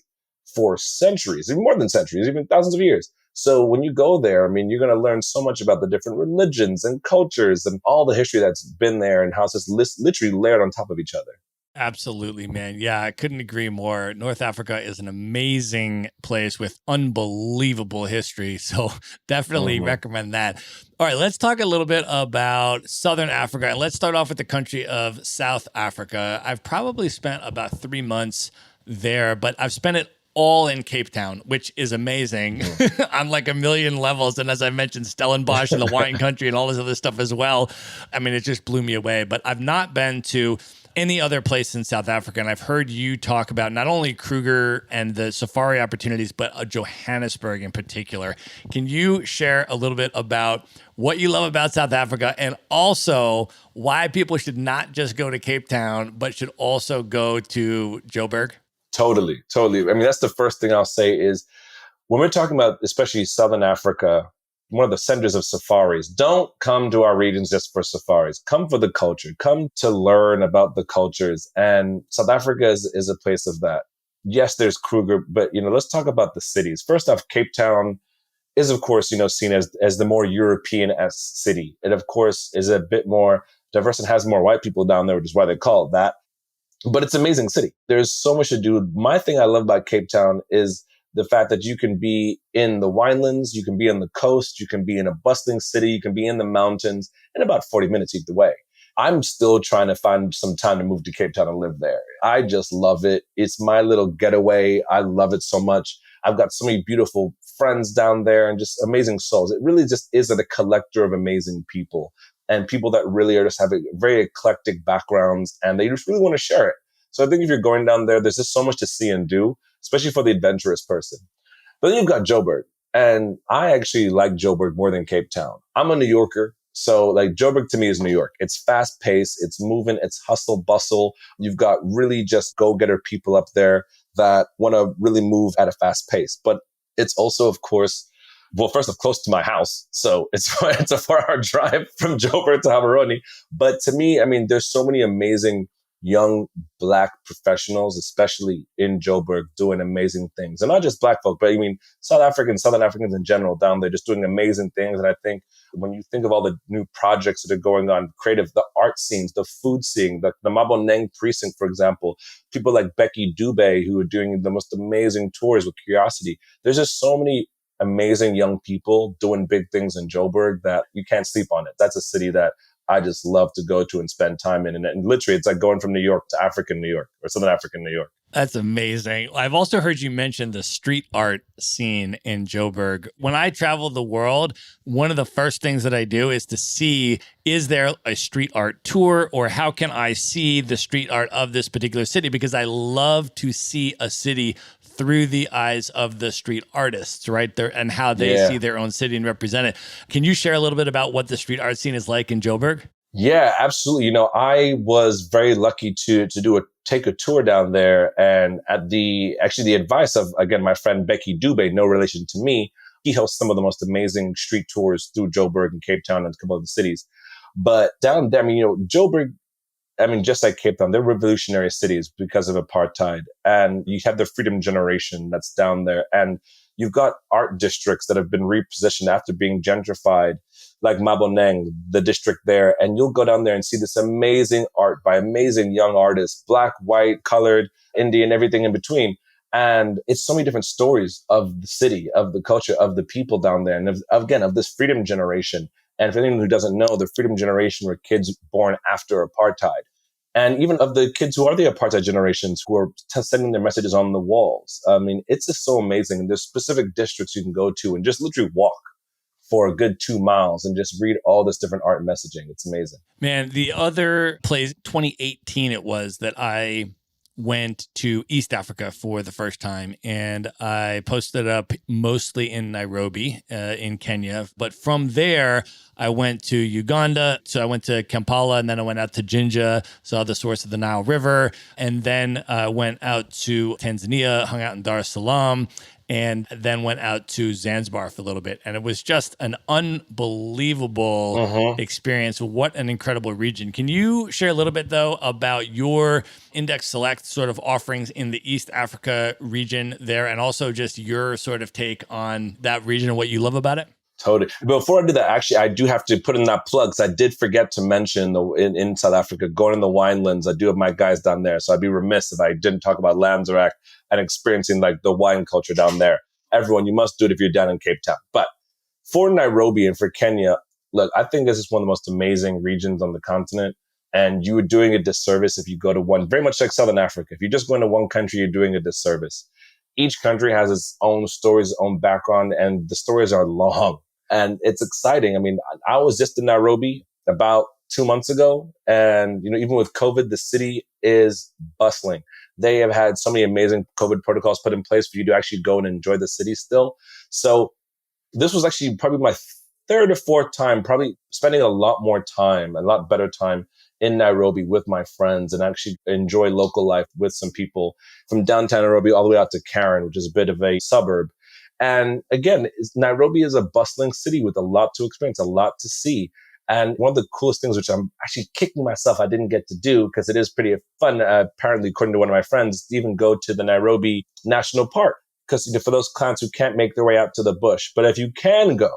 for centuries, even more than centuries, even thousands of years. So when you go there, you're going to learn so much about the different religions and cultures and all the history that's been there and how it's just literally layered on top of each other. Absolutely, man. Yeah, I couldn't agree more. North Africa is an amazing place with unbelievable history. So definitely recommend that. All right, let's talk a little bit about Southern Africa. And let's start off with the country of South Africa. I've probably spent about 3 months there, but I've spent it all in Cape Town, which is amazing on like a million levels. And as I mentioned, Stellenbosch and the wine country and all this other stuff as well. It just blew me away. But I've not been to any other place in South Africa. And I've heard you talk about not only Kruger and the safari opportunities, but Johannesburg in particular. Can you share a little bit about what you love about South Africa and also why people should not just go to Cape Town, but should also go to Joburg? Totally. That's the first thing I'll say is when we're talking about, especially Southern Africa, one of the centers of safaris, don't come to our regions just for safaris. Come for the culture. Come to learn about the cultures. And South Africa is a place of that. Yes, there's Kruger, but, let's talk about the cities. First off, Cape Town is, of course, seen as the more European-esque city. It, of course, is a bit more diverse and has more white people down there, which is why they call it that. But it's an amazing city. There's so much to do. My thing I love about Cape Town is the fact that you can be in the winelands, you can be on the coast, you can be in a bustling city, you can be in the mountains in about 40 minutes either way. I'm still trying to find some time to move to Cape Town and live there. I just love it. It's my little getaway. I love it so much. I've got so many beautiful friends down there and just amazing souls. It really just is a collector of amazing people. And people that really are just having very eclectic backgrounds and they just really want to share it. So I think if you're going down there, there's just so much to see and do, especially for the adventurous person. But then you've got Joburg. And I actually like Joburg more than Cape Town. I'm a New Yorker. So Joburg to me is New York. It's fast paced. It's moving. It's hustle bustle. You've got really just go-getter people up there that want to really move at a fast pace. But it's also, of course, well, first off, close to my house. So it's a 4 hour drive from Joburg to Gaborone. But to me, I mean, there's so many amazing young Black professionals, especially in Joburg, doing amazing things. And not just Black folk, but I mean, Southern Africans in general down there just doing amazing things. And I think when you think of all the new projects that are going on, creative, the art scenes, the food scene, the Maboneng precinct, for example, people like Becky Dube, who are doing the most amazing tours with Curiosity. There's just so many amazing young people doing big things in Joburg that you can't sleep on it. That's a city that I just love to go to and spend time in. And literally, it's like going from New York to African New York or Southern African New York. That's amazing. I've also heard you mention the street art scene in Joburg. When I travel the world, one of the first things that I do is to see, is there a street art tour, or how can I see the street art of this particular city? Because I love to see a city through the eyes of the street artists, right? There, and how they see their own city and represent it. Can you share a little bit about what the street art scene is like in Joburg? Yeah, absolutely. I was very lucky to take a tour down there, and at the advice of, again, my friend Becky Dube, no relation to me, he hosts some of the most amazing street tours through Joburg and Cape Town and a couple of the cities. But down there, Joburg, just like Cape Town, they're revolutionary cities because of apartheid. And you have the Freedom Generation that's down there. And you've got art districts that have been repositioned after being gentrified, like Maboneng, the district there. And you'll go down there and see this amazing art by amazing young artists, Black, white, colored, Indian, everything in between. And it's so many different stories of the city, of the culture, of the people down there. And of this Freedom Generation. And for anyone who doesn't know, the Freedom Generation were kids born after apartheid. And even of the kids who are the apartheid generations who are sending their messages on the walls. It's just so amazing. There's specific districts you can go to and just literally walk for a good 2 miles and just read all this different art messaging. It's amazing. Man, the other place, 2018 it was, that I went to East Africa for the first time, and I posted up mostly in Nairobi, in Kenya. But from there, I went to Uganda. So I went to Kampala, and then I went out to Jinja, saw the source of the Nile River, and then went out to Tanzania, hung out in Dar es Salaam, and then went out to Zanzibar for a little bit. And it was just an unbelievable experience. What an incredible region. Can you share a little bit, though, about your Index Select sort of offerings in the East Africa region there, and also just your sort of take on that region and what you love about it? Totally. Before I do that, actually, I do have to put in that plug, because I did forget to mention in South Africa, going in the winelands. I do have my guys down there. So I'd be remiss if I didn't talk about Lanzerac and experiencing like the wine culture down there. Everyone, you must do it if you're down in Cape Town. But for Nairobi and for Kenya, look, I think this is one of the most amazing regions on the continent. And you are doing a disservice if you go to one, very much like Southern Africa. If you're just going to one country, you're doing a disservice. Each country has its own stories, its own background, and the stories are long. And it's exciting. I was just in Nairobi about 2 months ago. And, even with COVID, the city is bustling. They have had so many amazing COVID protocols put in place for you to actually go and enjoy the city still. So this was actually probably my third or fourth time, probably spending a lot better time in Nairobi with my friends, and actually enjoy local life with some people from downtown Nairobi all the way out to Karen, which is a bit of a suburb. And again, Nairobi is a bustling city with a lot to experience, a lot to see. And one of the coolest things, which I'm actually kicking myself I didn't get to do, because it is pretty fun, apparently, according to one of my friends, to even go to the Nairobi National Park. Because for those clients who can't make their way out to the bush, but if you can go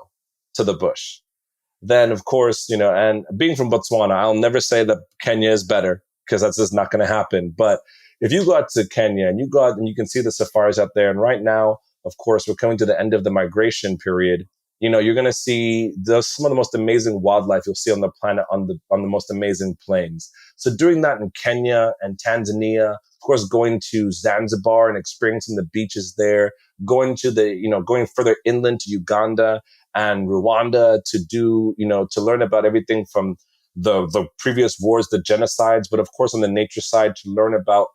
to the bush, then of course, and being from Botswana, I'll never say that Kenya is better, because that's just not going to happen. But if you go out to Kenya and you go out and you can see the safaris out there, and right now, of course, we're coming to the end of the migration period. You're going to see some of the most amazing wildlife you'll see on the planet on the most amazing plains. So doing that in Kenya and Tanzania, of course, going to Zanzibar and experiencing the beaches there, going further inland to Uganda and Rwanda to do, to learn about everything from the previous wars, the genocides, but of course on the nature side to learn about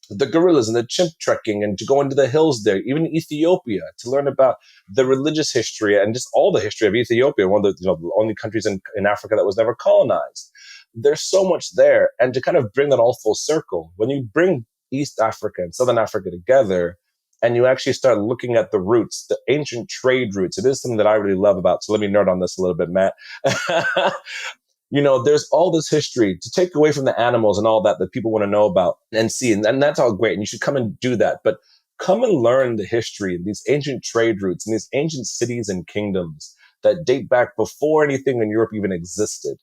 the gorillas and the chimp trekking, and to go into the hills there, even Ethiopia, to learn about the religious history and just all the history of Ethiopia, one of the only countries in Africa that was never colonized. There's so much there. And to kind of bring that all full circle, when you bring East Africa and Southern Africa together, and you actually start looking at the roots, the ancient trade routes. It is something that I really love about. So let me nerd on this a little bit, Matt. There's all this history to take away from the animals and all that people want to know about and see. And that's all great. And you should come and do that. But come and learn the history, these ancient trade routes and these ancient cities and kingdoms that date back before anything in Europe even existed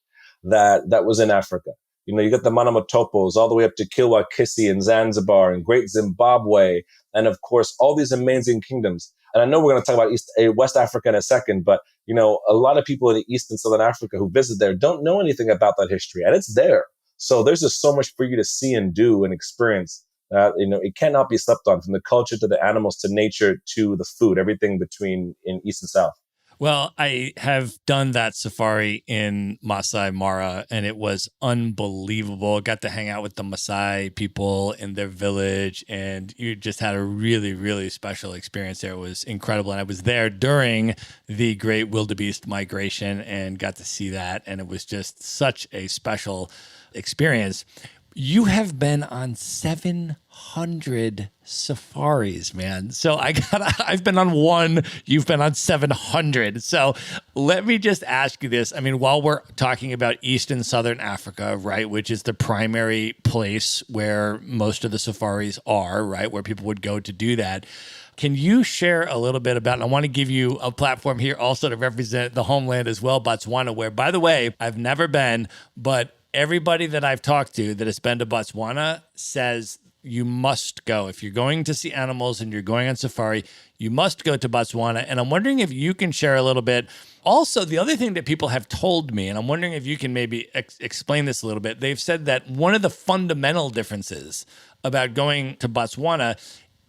that was in Africa. You got the Manamatopos all the way up to Kilwa-Kisi and Zanzibar and Great Zimbabwe. And of course, all these amazing kingdoms. And I know we're going to talk about West Africa in a second, but, a lot of people in East and Southern Africa who visit there don't know anything about that history, and it's there. So there's just so much for you to see and do and experience. It cannot be slept on, from the culture to the animals to nature to the food, everything between in East and South. Well, I have done that safari in Masai Mara, and it was unbelievable. Got to hang out with the Maasai people in their village, and you just had a really, really special experience there. It was incredible. And I was there during the Great Wildebeest Migration and got to see that, and it was just such a special experience. You have been on 700 safaris, man. So I've been on one, you've been on 700. So let me just ask you this. I mean, while we're talking about East and Southern Africa, right, which is the primary place where most of the safaris are, right, where people would go to do that. Can you share a little bit about, and I want to give you a platform here also to represent the homeland as well, Botswana, where, by the way, I've never been, but everybody that I've talked to that has been to Botswana says you must go. If you're going to see animals and you're going on safari, you must go to Botswana. And I'm wondering if you can share a little bit. Also, the other thing that people have told me, and I'm wondering if you can maybe explain this a little bit, they've said that one of the fundamental differences about going to Botswana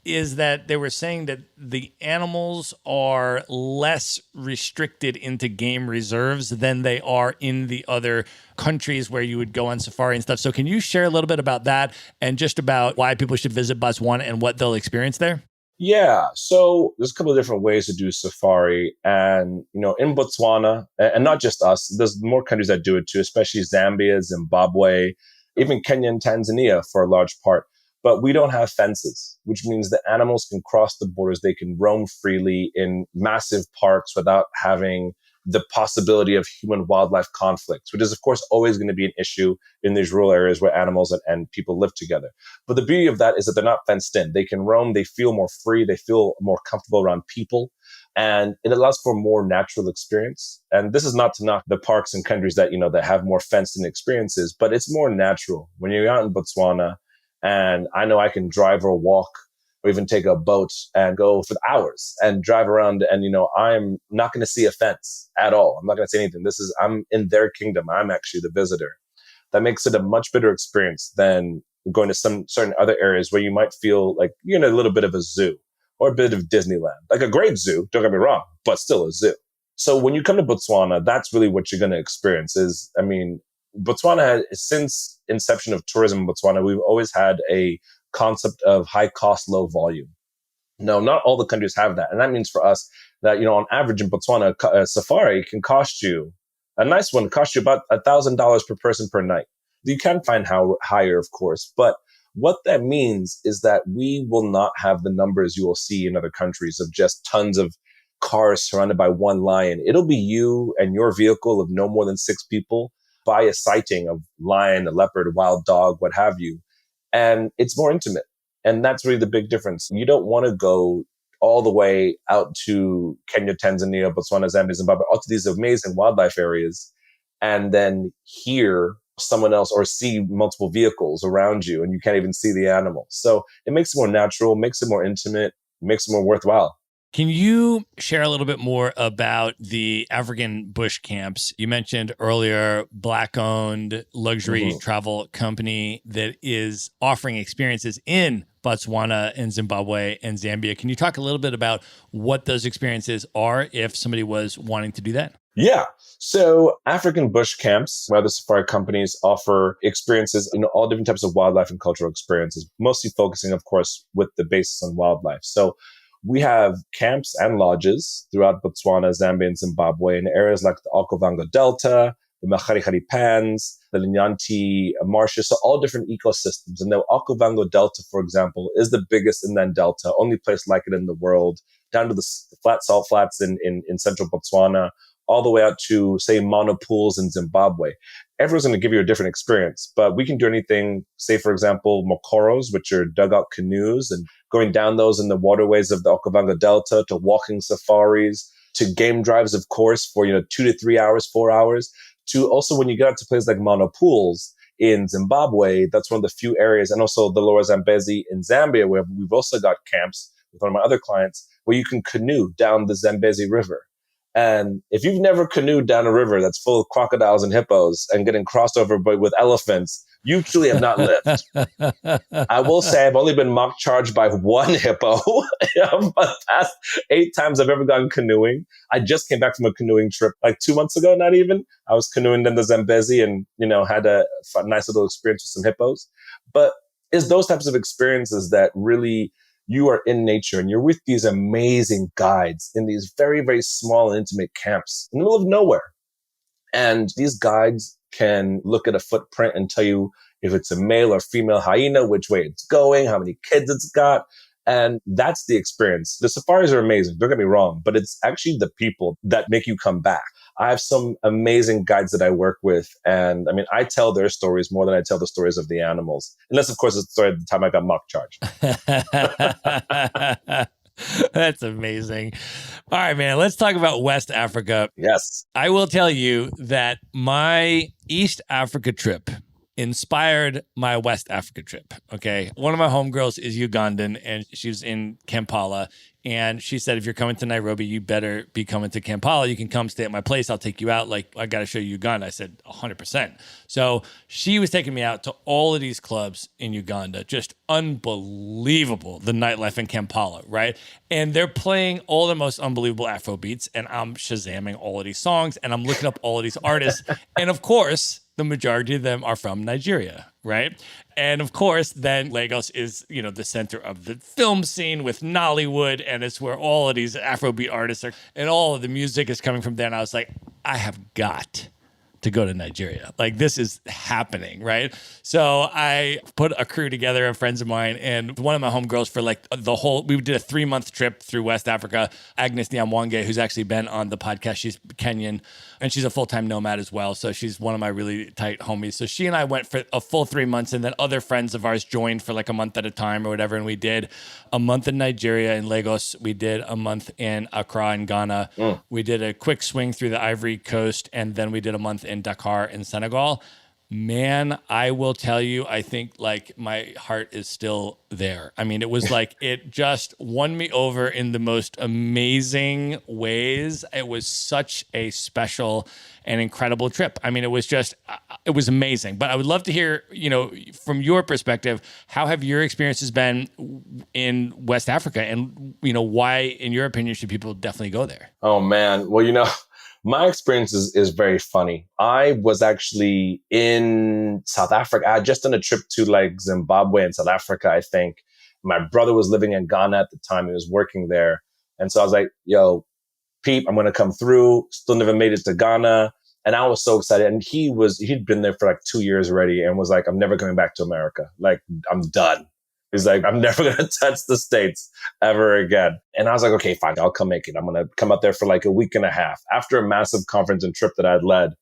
is that they were saying that the animals are less restricted into game reserves than they are in the other countries where you would go on safari and stuff. So can you share a little bit about that and just about why people should visit Botswana and what they'll experience there? Yeah. So there's a couple of different ways to do safari. And, in Botswana, and not just us, there's more countries that do it too, especially Zambia, Zimbabwe, even Kenya and Tanzania for a large part. But we don't have fences, which means the animals can cross the borders. They can roam freely in massive parks without having the possibility of human-wildlife conflicts, which is, of course, always going to be an issue in these rural areas where animals and people live together. But the beauty of that is that they're not fenced in. They can roam. They feel more free. They feel more comfortable around people. And it allows for a more natural experience. And this is not to knock the parks and countries that, that have more fenced-in experiences, but it's more natural. When you're out in Botswana, and I know I can drive or walk or even take a boat and go for hours and drive around. And, I'm not going to see a fence at all. I'm not going to say anything. I'm in their kingdom. I'm actually the visitor. That makes it a much better experience than going to some certain other areas where you might feel like you're in a little bit of a zoo or a bit of Disneyland, like a great zoo, don't get me wrong, but still a zoo. So when you come to Botswana, that's really what you're going to experience Botswana, since inception of tourism in Botswana, we've always had a concept of high cost, low volume. No, not all the countries have that. And that means for us that, on average in Botswana, a safari can cost you, a nice one, cost you about $1,000 per person per night. You can find higher, of course. But what that means is that we will not have the numbers you will see in other countries of just tons of cars surrounded by one lion. It'll be you and your vehicle of no more than 6 people by a sighting of lion, a leopard, a wild dog, what have you. And it's more intimate. And that's really the big difference. You don't want to go all the way out to Kenya, Tanzania, Botswana, Zambia, Zimbabwe, out to these amazing wildlife areas, and then hear someone else or see multiple vehicles around you and you can't even see the animal. So it makes it more natural, makes it more intimate, makes it more worthwhile. Can you share a little bit more about the African bush camps? You mentioned earlier, Black-owned luxury travel company that is offering experiences in Botswana and Zimbabwe and Zambia. Can you talk a little bit about what those experiences are if somebody was wanting to do that? Yeah. So African bush camps, where the safari companies offer experiences, all different types of wildlife and cultural experiences, mostly focusing, of course, with the basis on wildlife. So we have camps and lodges throughout Botswana, Zambia, and Zimbabwe in areas like the Okavango Delta, the Makarihari Pans, the Linyanti marshes, so all different ecosystems. And the Okavango Delta, for example, is the biggest inland delta, only place like it in the world, down to the flat salt flats in central Botswana, all the way out to, say, Mana pools in Zimbabwe. Everyone's going to give you a different experience, but we can do anything, say, for example, mokoros, which are dugout canoes, and going down those in the waterways of the Okavango Delta, to walking safaris, to game drives, of course, for 2 to 3 hours, 4 hours, to also when you get out to places like Mana pools in Zimbabwe, that's one of the few areas, and also the Lower Zambezi in Zambia, where we've also got camps with one of my other clients, where you can canoe down the Zambezi River. And if you've never canoed down a river that's full of crocodiles and hippos and getting crossed over with elephants, you truly have not lived. I will say I've only been mock charged by one hippo the past 8 times I've ever gone canoeing. I just came back from a canoeing trip like 2 months ago, not even. I was canoeing in the Zambezi and, had a nice little experience with some hippos. But it's those types of experiences that really you are in nature and you're with these amazing guides in these very, very small and intimate camps in the middle of nowhere. And these guides can look at a footprint and tell you if it's a male or female hyena, which way it's going, how many kids it's got. And that's the experience. The safaris are amazing, don't get me wrong, but it's actually the people that make you come back. I have some amazing guides that I work with. And I tell their stories more than I tell the stories of the animals. Unless, of course, it's the story of the time I got mock charged. That's amazing. All right, man, let's talk about West Africa. Yes. I will tell you that my East Africa trip inspired my West Africa trip. Okay. One of my homegirls is Ugandan and she was in Kampala. And she said, if you're coming to Nairobi, you better be coming to Kampala. You can come stay at my place. I'll take you out. Like, I got to show you Uganda. I said, 100%. So she was taking me out to all of these clubs in Uganda. Just unbelievable, the nightlife in Kampala, right? And they're playing all the most unbelievable Afro beats. And I'm Shazamming all of these songs. And I'm looking up all of these artists. And of course, the majority of them are from Nigeria, right? And of course, then Lagos is, the center of the film scene with Nollywood, and it's where all of these Afrobeat artists are, and all of the music is coming from there. And I was like, I have got to go to Nigeria. Like, this is happening, right? So I put a crew together of friends of mine, and one of my homegirls for we did a 3-month trip through West Africa. Agnes Nyamwange, who's actually been on the podcast, she's Kenyan, and she's a full-time nomad as well. So she's one of my really tight homies. So she and I went for a full 3 months, and then other friends of ours joined for like a month at a time or whatever. And we did a month in Nigeria in Lagos. We did a month in Accra in Ghana. We did a quick swing through the Ivory Coast, and then we did a month in Dakar in Senegal. Man, I will tell you, I think like my heart is still there. It was like, it just won me over in the most amazing ways. It was such a special and incredible trip. It was amazing. But I would love to hear, from your perspective, how have your experiences been in West Africa, and, why, in your opinion, should people definitely go there? Oh, man. Well, my experience is very funny. I was actually in South Africa. I had just done a trip to like Zimbabwe and South Africa, I think. My brother was living in Ghana at the time. He was working there. And so I was like, yo, Pete, I'm going to come through. Still never made it to Ghana. And I was so excited. And he'd been there for like 2 years already and was like, I'm never coming back to America. Like, I'm done. He's like, I'm never going to touch the States ever again. And I was like, okay, fine, I'll come make it. I'm going to come out there for like a week and a half after a massive conference and trip that I'd led.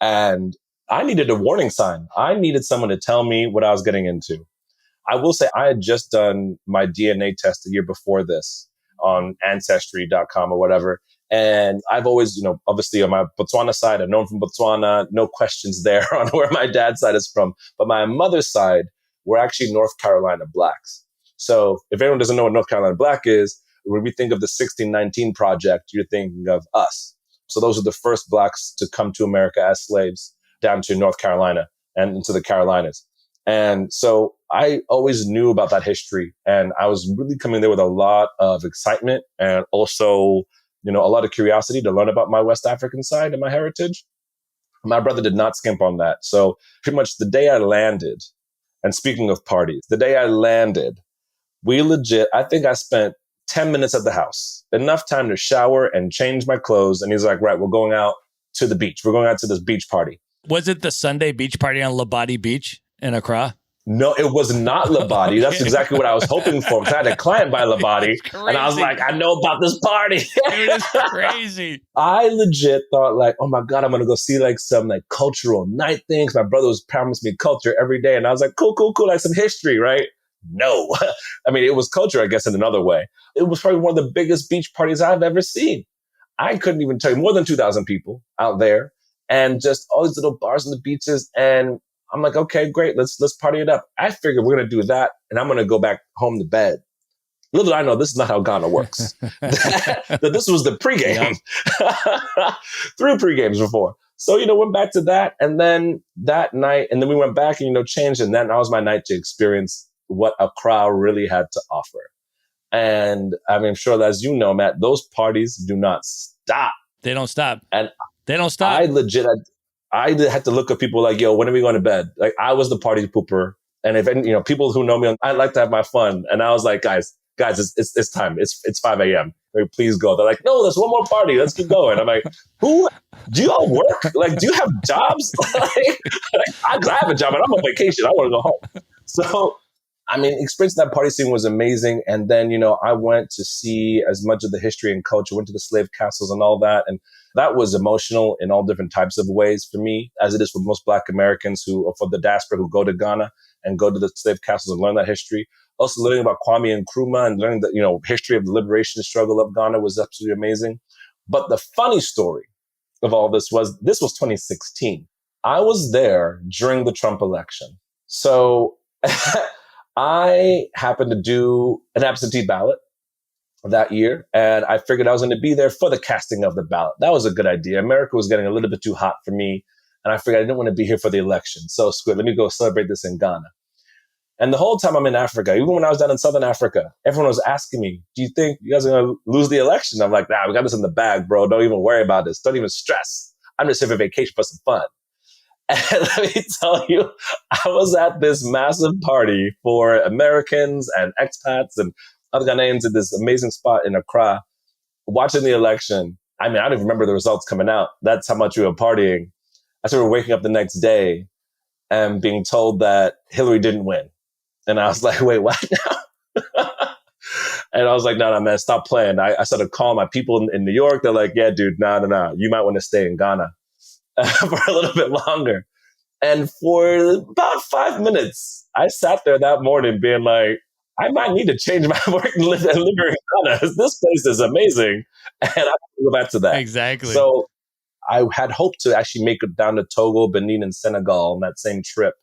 And I needed a warning sign. I needed someone to tell me what I was getting into. I will say I had just done my DNA test the year before this on ancestry.com or whatever. And I've always, obviously on my Botswana side, I'm known from Botswana, no questions there on where my dad's side is from. But my mother's side, we're actually North Carolina Blacks. So if anyone doesn't know what North Carolina Black is, when we think of the 1619 Project, you're thinking of us. So those are the first Blacks to come to America as slaves down to North Carolina and into the Carolinas. And so I always knew about that history. And I was really coming there with a lot of excitement and also, a lot of curiosity to learn about my West African side and my heritage. My brother did not skimp on that. So pretty much the day I landed, and speaking of parties, the day I landed, I think I spent 10 minutes at the house, enough time to shower and change my clothes. And he's like, right, we're going out to the beach. We're going out to this beach party. Was it the Sunday beach party on Labadi Beach in Accra? No, it was not Labadi. That's exactly what I was hoping for. Because I had a client by Labadi. And I was like, I know about this party. Dude, it's crazy. I legit thought like, oh my God, I'm going to go see like some like cultural night things. My brother was promising me culture every day. And I was like, cool, like some history, right? No. I mean, it was culture, I guess, in another way. It was probably one of the biggest beach parties I've ever seen. I couldn't even tell you, more than 2,000 people out there and just all these little bars on the beaches. And I'm like, okay, great. Let's party it up. I figured we're going to do that. And I'm going to go back home to bed. Little did I know, this is not how Ghana works. That this was the pregame. 3 pregames before. So, went back to that. And then that night, and then we went back and, changed. And that was my night to experience what Accra really had to offer. And I mean, I'm sure, as you know, Matt, those parties do not stop. They don't stop. And they don't stop. I had to look at people like, yo, when are we going to bed? Like, I was the party pooper. And if people who know me, I like to have my fun. And I was like, guys, it's time. It's 5 a.m. Like, please go. They're like, no, there's one more party. Let's keep going. I'm like, do you all work? Like, do you have jobs? I have a job and I'm on vacation. I want to go home. So, I mean, experiencing that party scene was amazing. And then, I went to see as much of the history and culture, went to the slave castles and all that. And that was emotional in all different types of ways for me, as it is for most Black Americans for the diaspora who go to Ghana and go to the slave castles and learn that history. Also learning about Kwame Nkrumah and learning the, history of the liberation struggle of Ghana was absolutely amazing. But the funny story of all this was 2016. I was there during the Trump election. So I happened to do an absentee ballot that year, and I figured I was going to be there for the casting of the ballot. That was a good idea. America was getting a little bit too hot for me, and I figured I didn't want to be here for the election. So screw it, let me go celebrate this in Ghana. And the whole time I'm in Africa, even when I was down in Southern Africa, everyone was asking me, do you think you guys are going to lose the election? I'm like, nah, we got this in the bag, bro. Don't even worry about this. Don't even stress. I'm just here for vacation for some fun. And let me tell you, I was at this massive party for Americans and expats and other Ghanaians at this amazing spot in Accra, watching the election. I mean, I don't even remember the results coming out. That's how much we were partying. I started waking up the next day and being told that Hillary didn't win. And I was like, wait, what now? And I was like, no, man, stop playing. I started calling my people in New York. They're like, yeah, dude, no. You might want to stay in Ghana for a little bit longer. And for about 5 minutes, I sat there that morning being like, I might need to change my work and live in Ghana. This place is amazing. And I have to go back to that. Exactly. So I had hoped to actually make it down to Togo, Benin, and Senegal on that same trip.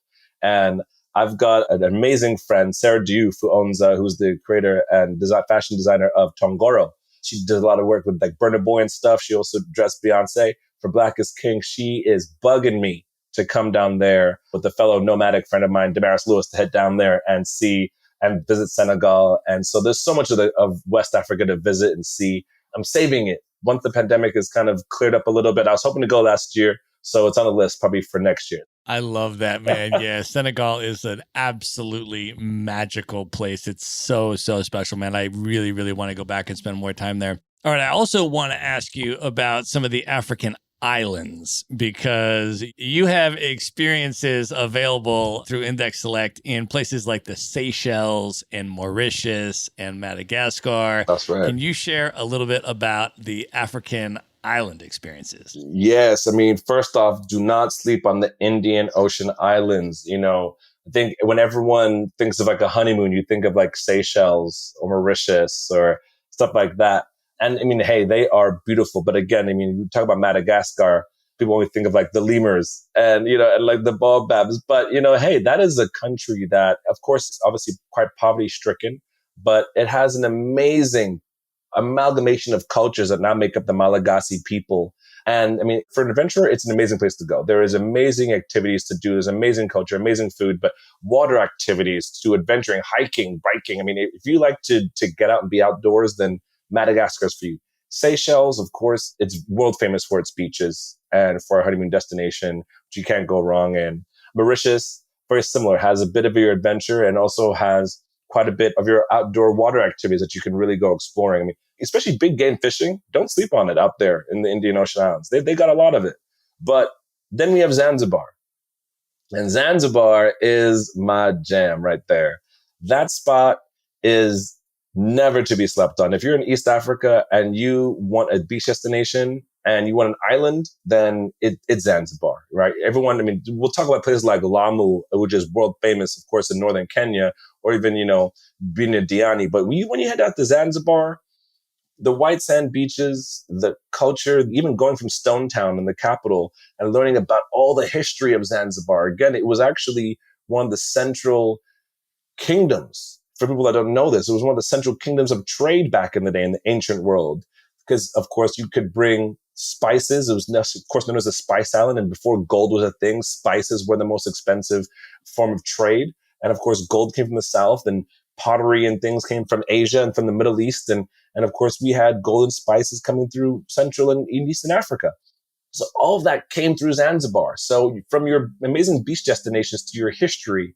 And I've got an amazing friend, Sarah Diouf, who's the creator and fashion designer of Tongoro. She does a lot of work with like Burna Boy and stuff. She also dressed Beyonce for Black is King. She is bugging me to come down there with a fellow nomadic friend of mine, Damaris Lewis, to head down there and see and visit Senegal. And so there's so much of West Africa to visit and see. I'm saving it. Once the pandemic is kind of cleared up a little bit, I was hoping to go last year. So it's on the list probably for next year. I love that, man. Yeah, Senegal is an absolutely magical place. It's so, so special, man. I really, really want to go back and spend more time there. All right. I also want to ask you about some of the African islands, because you have experiences available through Index Select in places like the Seychelles and Mauritius and Madagascar. That's right. Can you share a little bit about the African island experiences? Yes. I mean, first off, do not sleep on the Indian Ocean islands. I think when everyone thinks of like a honeymoon, you think of like Seychelles or Mauritius or stuff like that. And I mean, hey, they are beautiful. But again, I mean, we talk about Madagascar, people only think of like the lemurs and like the baobabs. But, hey, that is a country that, of course, is obviously quite poverty stricken, but it has an amazing amalgamation of cultures that now make up the Malagasy people. And I mean, for an adventurer, it's an amazing place to go. There is amazing activities to do. There's amazing culture, amazing food, but water activities to do, adventuring, hiking, biking. I mean, if you like to get out and be outdoors, then Madagascar's for you. Seychelles, of course, it's world famous for its beaches and for a honeymoon destination, which you can't go wrong in. Mauritius, very similar, has a bit of your adventure and also has quite a bit of your outdoor water activities that you can really go exploring. I mean, especially big game fishing. Don't sleep on it out there in the Indian Ocean Islands. They got a lot of it. But then we have Zanzibar. And Zanzibar is my jam right there. That spot is never to be slept on. If you're in East Africa and you want a beach destination and you want an island, then it's Zanzibar, right? Everyone, I mean, we'll talk about places like Lamu, which is world famous, of course, in northern Kenya, or even, Bina Diani. But when you head out to Zanzibar, the white sand beaches, the culture, even going from Stone Town in the capital and learning about all the history of Zanzibar. Again, it was actually one of the central kingdoms. For people that don't know this, it was one of the central kingdoms of trade back in the day in the ancient world. Because, of course, you could bring spices. It was, of course, known as a spice island. And before gold was a thing, spices were the most expensive form of trade. And, of course, gold came from the south and pottery and things came from Asia and from the Middle East. And of course, we had golden spices coming through Central and Eastern Africa. So all of that came through Zanzibar. So from your amazing beach destinations to your history,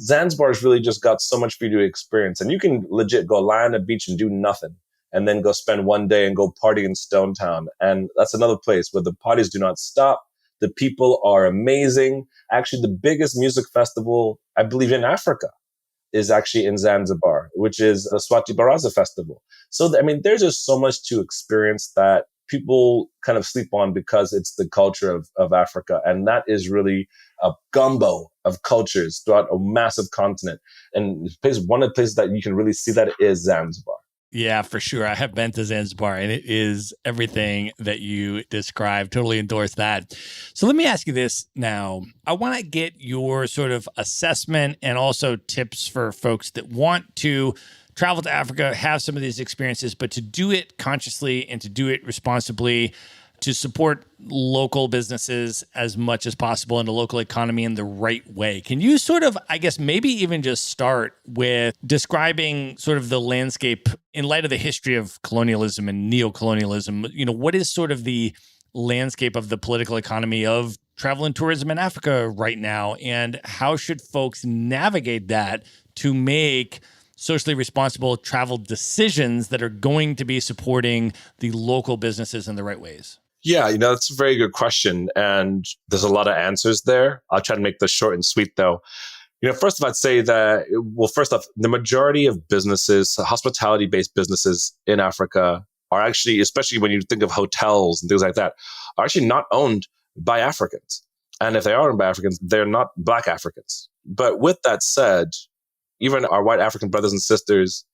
Zanzibar's really just got so much for you to experience. And you can legit go lie on a beach and do nothing and then go spend one day and go party in Stone Town. And that's another place where the parties do not stop. The people are amazing. Actually, the biggest music festival, I believe, in Africa is actually in Zanzibar, which is the Swati Baraza Festival. So, there's just so much to experience that people kind of sleep on because it's the culture of Africa. And that is really a gumbo of cultures throughout a massive continent. And one of the places that you can really see that is Zanzibar. Yeah, for sure. I have been to Zanzibar and it is everything that you described. Totally endorse that. So let me ask you this now. I want to get your sort of assessment and also tips for folks that want to travel to Africa, have some of these experiences, but to do it consciously and to do it responsibly, to support local businesses as much as possible in the local economy in the right way. Can you sort of, I guess, maybe even just start with describing sort of the landscape in light of the history of colonialism and neocolonialism? What is sort of the landscape of the political economy of travel and tourism in Africa right now? And how should folks navigate that to make socially responsible travel decisions that are going to be supporting the local businesses in the right ways? Yeah, that's a very good question. And there's a lot of answers there. I'll try to make this short and sweet, though. First off, I'd say that, first off, the majority of businesses, hospitality-based businesses in Africa are actually, especially when you think of hotels and things like that, are actually not owned by Africans. And if they are owned by Africans, they're not Black Africans. But with that said, even our white African brothers and sisters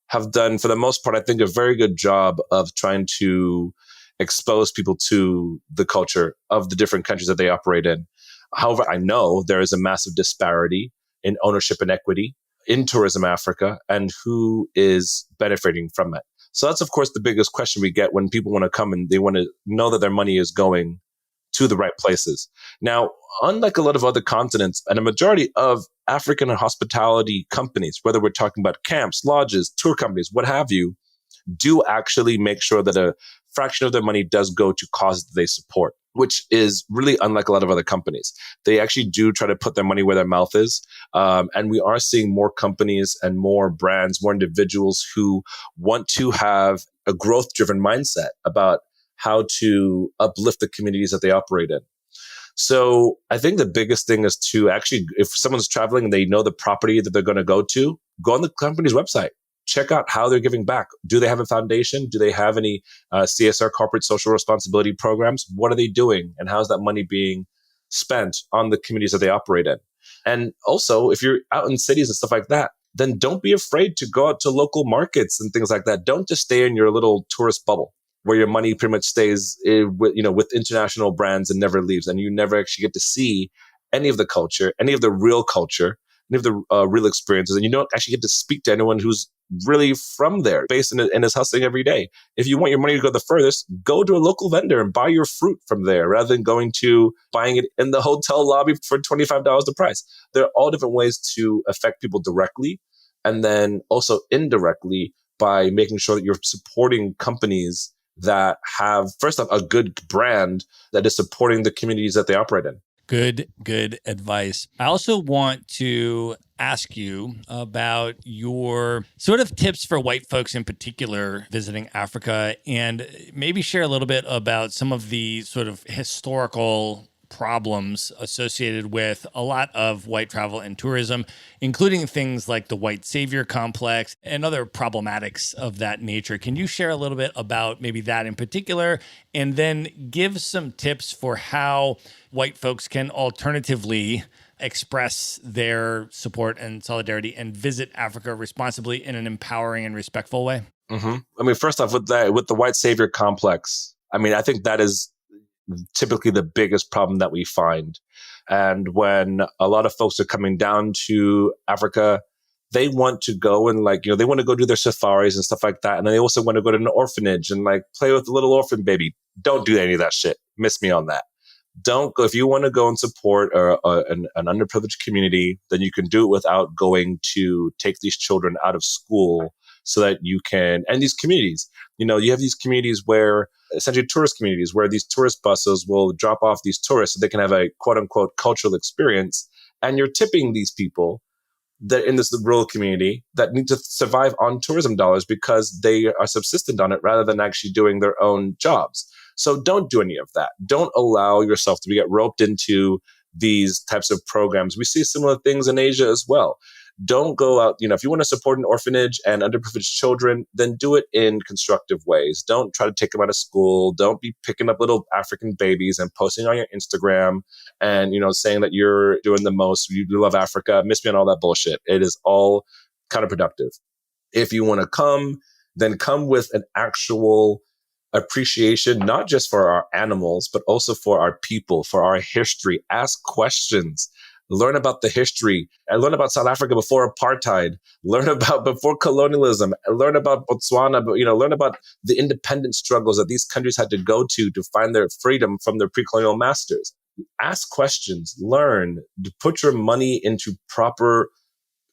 have done, for the most part, I think, a very good job of trying to expose people to the culture of the different countries that they operate in. However, I know there is a massive disparity in ownership and equity in Tourism Africa and who is benefiting from it. So that's, of course, the biggest question we get when people want to come and they want to know that their money is going to the right places. Now, unlike a lot of other continents, and a majority of African hospitality companies, whether we're talking about camps, lodges, tour companies, what have you, do actually make sure that a fraction of their money does go to causes that they support, which is really unlike a lot of other companies. They actually do try to put their money where their mouth is. And we are seeing more companies and more brands, more individuals who want to have a growth-driven mindset about how to uplift the communities that they operate in. So I think the biggest thing is to actually, if someone's traveling and they know the property that they're going to go on the company's website. Check out how they're giving back. Do they have a foundation? Do they have any CSR, corporate social responsibility programs? What are they doing? And how's that money being spent on the communities that they operate in? And also, if you're out in cities and stuff like that, then don't be afraid to go out to local markets and things like that. Don't just stay in your little tourist bubble where your money pretty much stays with international brands and never leaves. And you never actually get to see any of the culture, any of the real culture, any of the real experiences. And you don't actually get to speak to anyone who's really from there, based and is hustling every day. If you want your money to go the furthest, go to a local vendor and buy your fruit from there rather than going to buying it in the hotel lobby for $25 the price. There are all different ways to affect people directly and then also indirectly by making sure that you're supporting companies that have, first off, a good brand that is supporting the communities that they operate in. Good advice. I also want to ask you about your sort of tips for white folks in particular visiting Africa, and maybe share a little bit about some of the sort of historical problems associated with a lot of white travel and tourism, including things like the white savior complex and other problematics of that nature. Can you share a little bit about maybe that in particular, and then give some tips for how white folks can alternatively express their support and solidarity and visit Africa responsibly in an empowering and respectful way? Mm-hmm. I mean, first off, with the white savior complex, I mean, I think that is typically the biggest problem that we find. And when a lot of folks are coming down to Africa, they want to go and they want to go do their safaris and stuff like that. And then they also want to go to an orphanage and play with the little orphan baby. Don't do any of that shit. Miss me on that. Don't go. If you want to go and support an underprivileged community, then you can do it without going to take these children out of school so that you can, and these communities, you have these communities where essentially tourist communities where these tourist buses will drop off these tourists so they can have a quote unquote cultural experience. And you're tipping these people that in this rural community that need to survive on tourism dollars because they are subsistent on it rather than actually doing their own jobs. So don't do any of that. Don't allow yourself to get roped into these types of programs. We see similar things in Asia as well. Don't go out, if you want to support an orphanage and underprivileged children, then do it in constructive ways. Don't try to take them out of school. Don't be picking up little African babies and posting on your Instagram and, saying that you're doing the most, you love Africa. Miss me on all that bullshit. It is all counterproductive. If you want to come, then come with an actual appreciation, not just for our animals, but also for our people, for our history. Ask questions. Learn about the history and learn about South Africa before apartheid, learn about before colonialism, learn about Botswana, but, learn about the independence struggles that these countries had to go to find their freedom from their pre-colonial masters. Ask questions, learn, put your money into proper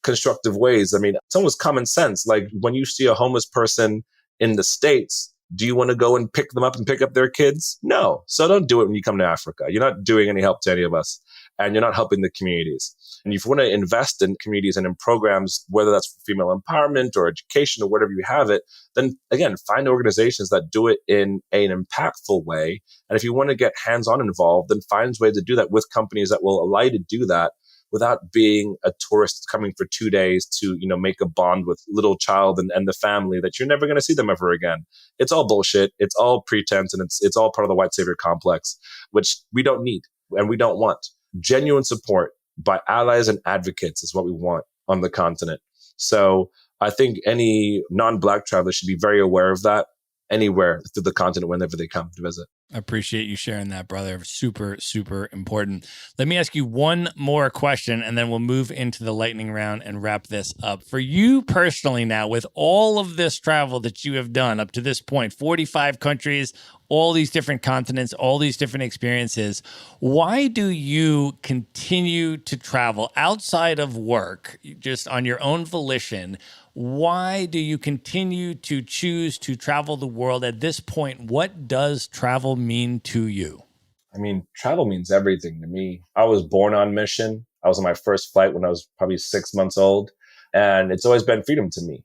constructive ways. I mean, it's almost common sense. Like when you see a homeless person in the States, do you want to go and pick them up and pick up their kids? No. So don't do it when you come to Africa. You're not doing any help to any of us. And you're not helping the communities. And if you want to invest in communities and in programs, whether that's female empowerment or education or whatever you have it, then again, find organizations that do it in an impactful way. And if you want to get hands-on involved, then find ways to do that with companies that will allow you to do that without being a tourist coming for 2 days to, make a bond with little child and the family that you're never going to see them ever again. It's all bullshit. It's all pretense. And it's all part of the white savior complex, which we don't need and we don't want. Genuine support by allies and advocates is what we want on the continent. So I think any non-Black traveler should be very aware of that anywhere through the continent whenever they come to visit. I appreciate you sharing that, brother. Super, super important. Let me ask you one more question, and then we'll move into the lightning round and wrap this up. For you personally now, with all of this travel that you have done up to this point, 45 countries, all these different continents, all these different experiences, why do you continue to travel outside of work, just on your own volition? Why do you continue to choose to travel the world at this point? What does travel mean to you? I mean, travel means everything to me. I was born on mission. I was on my first flight when I was probably 6 months old. And it's always been freedom to me.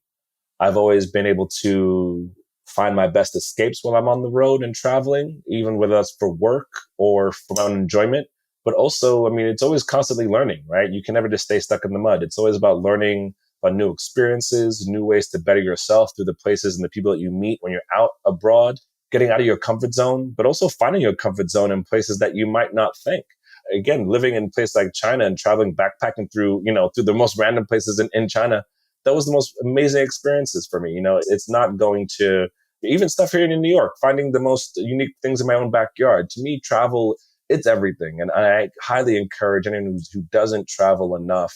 I've always been able to find my best escapes while I'm on the road and traveling, even whether that's for work or for my own enjoyment. But also, I mean, it's always constantly learning, right? You can never just stay stuck in the mud. It's always about learning about new experiences, new ways to better yourself through the places and the people that you meet when you're out abroad, getting out of your comfort zone, but also finding your comfort zone in places that you might not think. Again, living in places like China and traveling, backpacking through the most random places in China, that was the most amazing experiences for me. It's not going to, even stuff here in New York, finding the most unique things in my own backyard. To me, travel, it's everything. And I highly encourage anyone who doesn't travel enough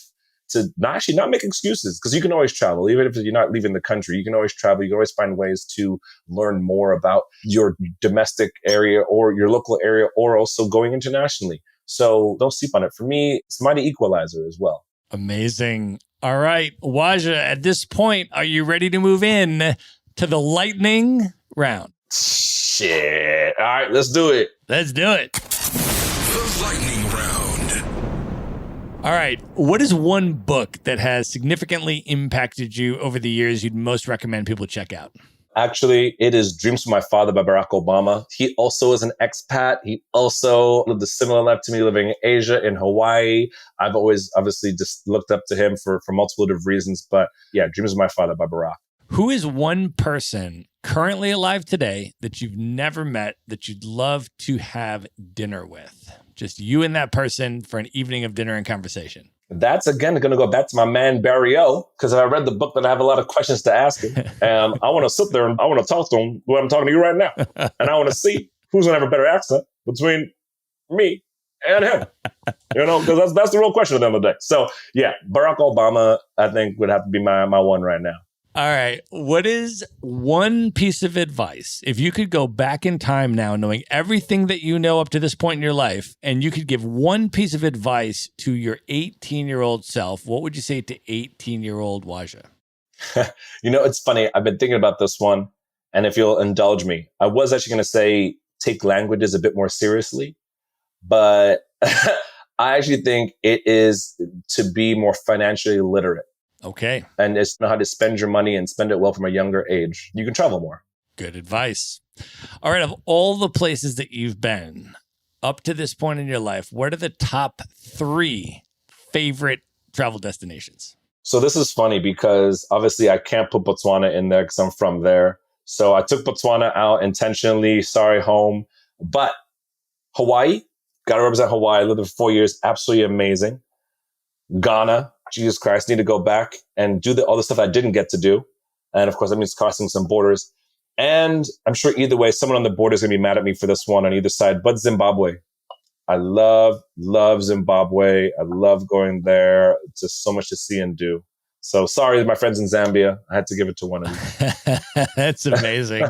to not make excuses, because you can always travel. Even if you're not leaving the country, you can always travel. You can always find ways to learn more about your domestic area or your local area, or also going internationally. So don't sleep on it. For me, it's mighty equalizer as well. Amazing. All right, Wazha, at this point, are you ready to move in to the lightning round? Shit. All right, let's do it. Let's do it. The lightning round. All right. What is one book that has significantly impacted you over the years you'd most recommend people check out? Actually, it is Dreams from My Father by Barack Obama. He also is an expat. He also lived a similar life to me, living in Asia, in Hawaii. I've always obviously just looked up to him for multiple reasons. But yeah, Dreams of My Father by Barack. Who is one person currently alive today that you've never met that you'd love to have dinner with? Just you and that person for an evening of dinner and conversation. That's, again, going to go back to my man, Barry O, because I read the book that I have a lot of questions to ask him. And I want to sit there and I want to talk to him the way I'm talking to you right now. And I want to see who's going to have a better accent between me and him. Because that's the real question at the end of the day. So, yeah, Barack Obama, I think, would have to be my one right now. All right. What is one piece of advice, if you could go back in time now, knowing everything that you know up to this point in your life, and you could give one piece of advice to your 18-year-old self, what would you say to 18-year-old Wazha? It's funny. I've been thinking about this one, and if you'll indulge me, I was actually going to say take languages a bit more seriously, but I actually think it is to be more financially literate. Okay. And it's know how to spend your money and spend it well from a younger age. You can travel more. Good advice. All right. Of all the places that you've been up to this point in your life, what are the top 3 favorite travel destinations? So this is funny because obviously I can't put Botswana in there because I'm from there. So I took Botswana out intentionally. Sorry, home. But Hawaii, got to represent Hawaii. I lived there for 4 years. Absolutely amazing. Ghana. Jesus Christ, need to go back and do all the stuff I didn't get to do. And of course, that means crossing some borders. And I'm sure either way, someone on the border is going to be mad at me for this one on either side. But Zimbabwe. I love Zimbabwe. I love going there. It's just so much to see and do. So sorry, my friends in Zambia. I had to give it to one of you. That's amazing.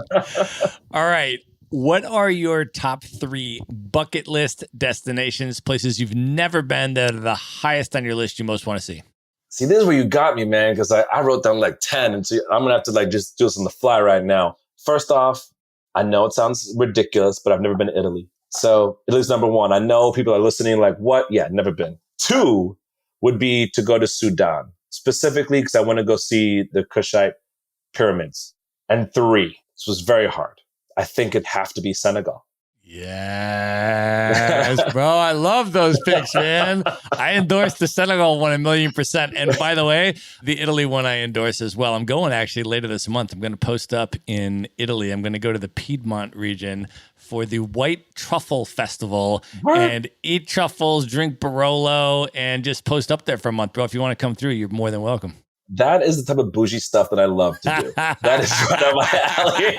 All right. What are your top 3 bucket list destinations, places you've never been that are the highest on your list you most want to see? See, this is where you got me, man, because I wrote down like 10. And so I'm going to have to just do this on the fly right now. First off, I know it sounds ridiculous, but I've never been to Italy. So Italy's number 1. I know people are listening like, what? Yeah, never been. 2 would be to go to Sudan, specifically because I want to go see the Kushite pyramids. And 3, this was very hard. I think it'd have to be Senegal. Yes, bro. I love those picks, man. I endorse the Senegal one 1,000,000%. And by the way, the Italy one I endorse as well. I'm going actually later this month. I'm going to post up in Italy. I'm going to go to the Piedmont region for the White Truffle Festival and eat truffles, drink Barolo, and just post up there for a month, bro. If you want to come through, you're more than welcome. That is the type of bougie stuff that I love to do. That is right up my alley.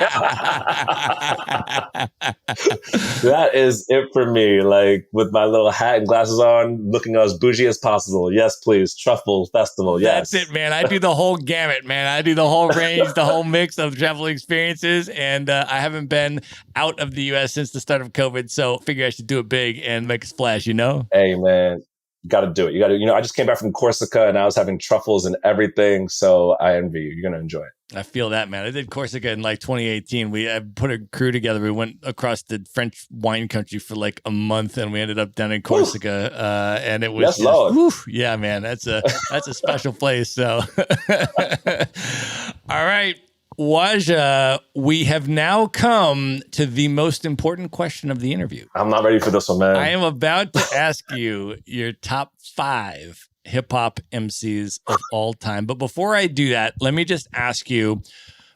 That is it for me. Like with my little hat and glasses on, looking as bougie as possible. Yes, please. Truffle Festival. Yes. That's it, man. I do the whole gamut, man. I do the whole range, the whole mix of travel experiences. And I haven't been out of the U.S. since the start of COVID. So I figure I should do it big and make a splash, Hey, man. You got to do it. You got to, I just came back from Corsica and I was having truffles and everything. So I envy you. You're going to enjoy it. I feel that, man. I did Corsica in 2018. I put a crew together. We went across the French wine country for a month and we ended up down in Corsica. And it was yeah, man, that's a special place. So, all right. Wazha, we have now come to the most important question of the interview. I'm not ready for this one, man. I am about to ask you your top 5 hip-hop MCs of all time. But before I do that, let me just ask you,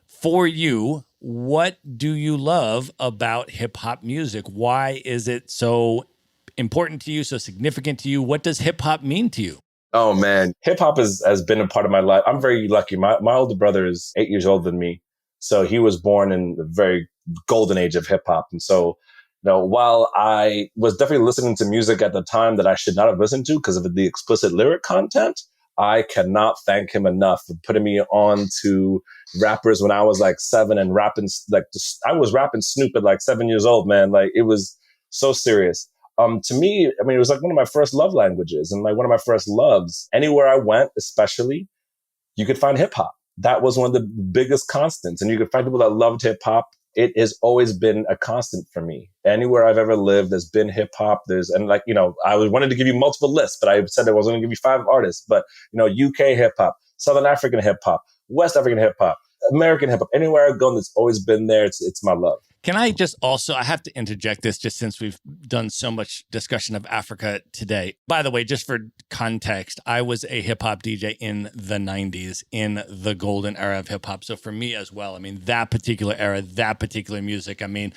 for you, what do you love about hip-hop music? Why is it so important to you, so significant to you? What does hip-hop mean to you? Oh, man. Hip hop has been a part of my life. I'm very lucky. My older brother is 8 years older than me. So he was born in the very golden age of hip hop. And so, while I was definitely listening to music at the time that I should not have listened to because of the explicit lyric content, I cannot thank him enough for putting me on to rappers when I was 7 and rapping. I was rapping Snoop at 7 years old, man. It was so serious. To me, it was one of my first love languages and one of my first loves. Anywhere I went, especially, you could find hip hop. That was one of the biggest constants. And you could find people that loved hip hop it has always been a constant for me. Anywhere I've ever lived, there's been hip hop. I wanted to give you multiple lists, but I said I was going to give you 5 artists. But, UK hip hop, Southern African hip hop, West African hip hop, American hip hop. Anywhere I've gone, that's always been there. It's my love. Can I just also, I have to interject this just since we've done so much discussion of Africa today. By the way, just for context, I was a hip hop DJ in the 90s, in the golden era of hip hop. So for me as well, I mean, that particular era, that particular music, I mean,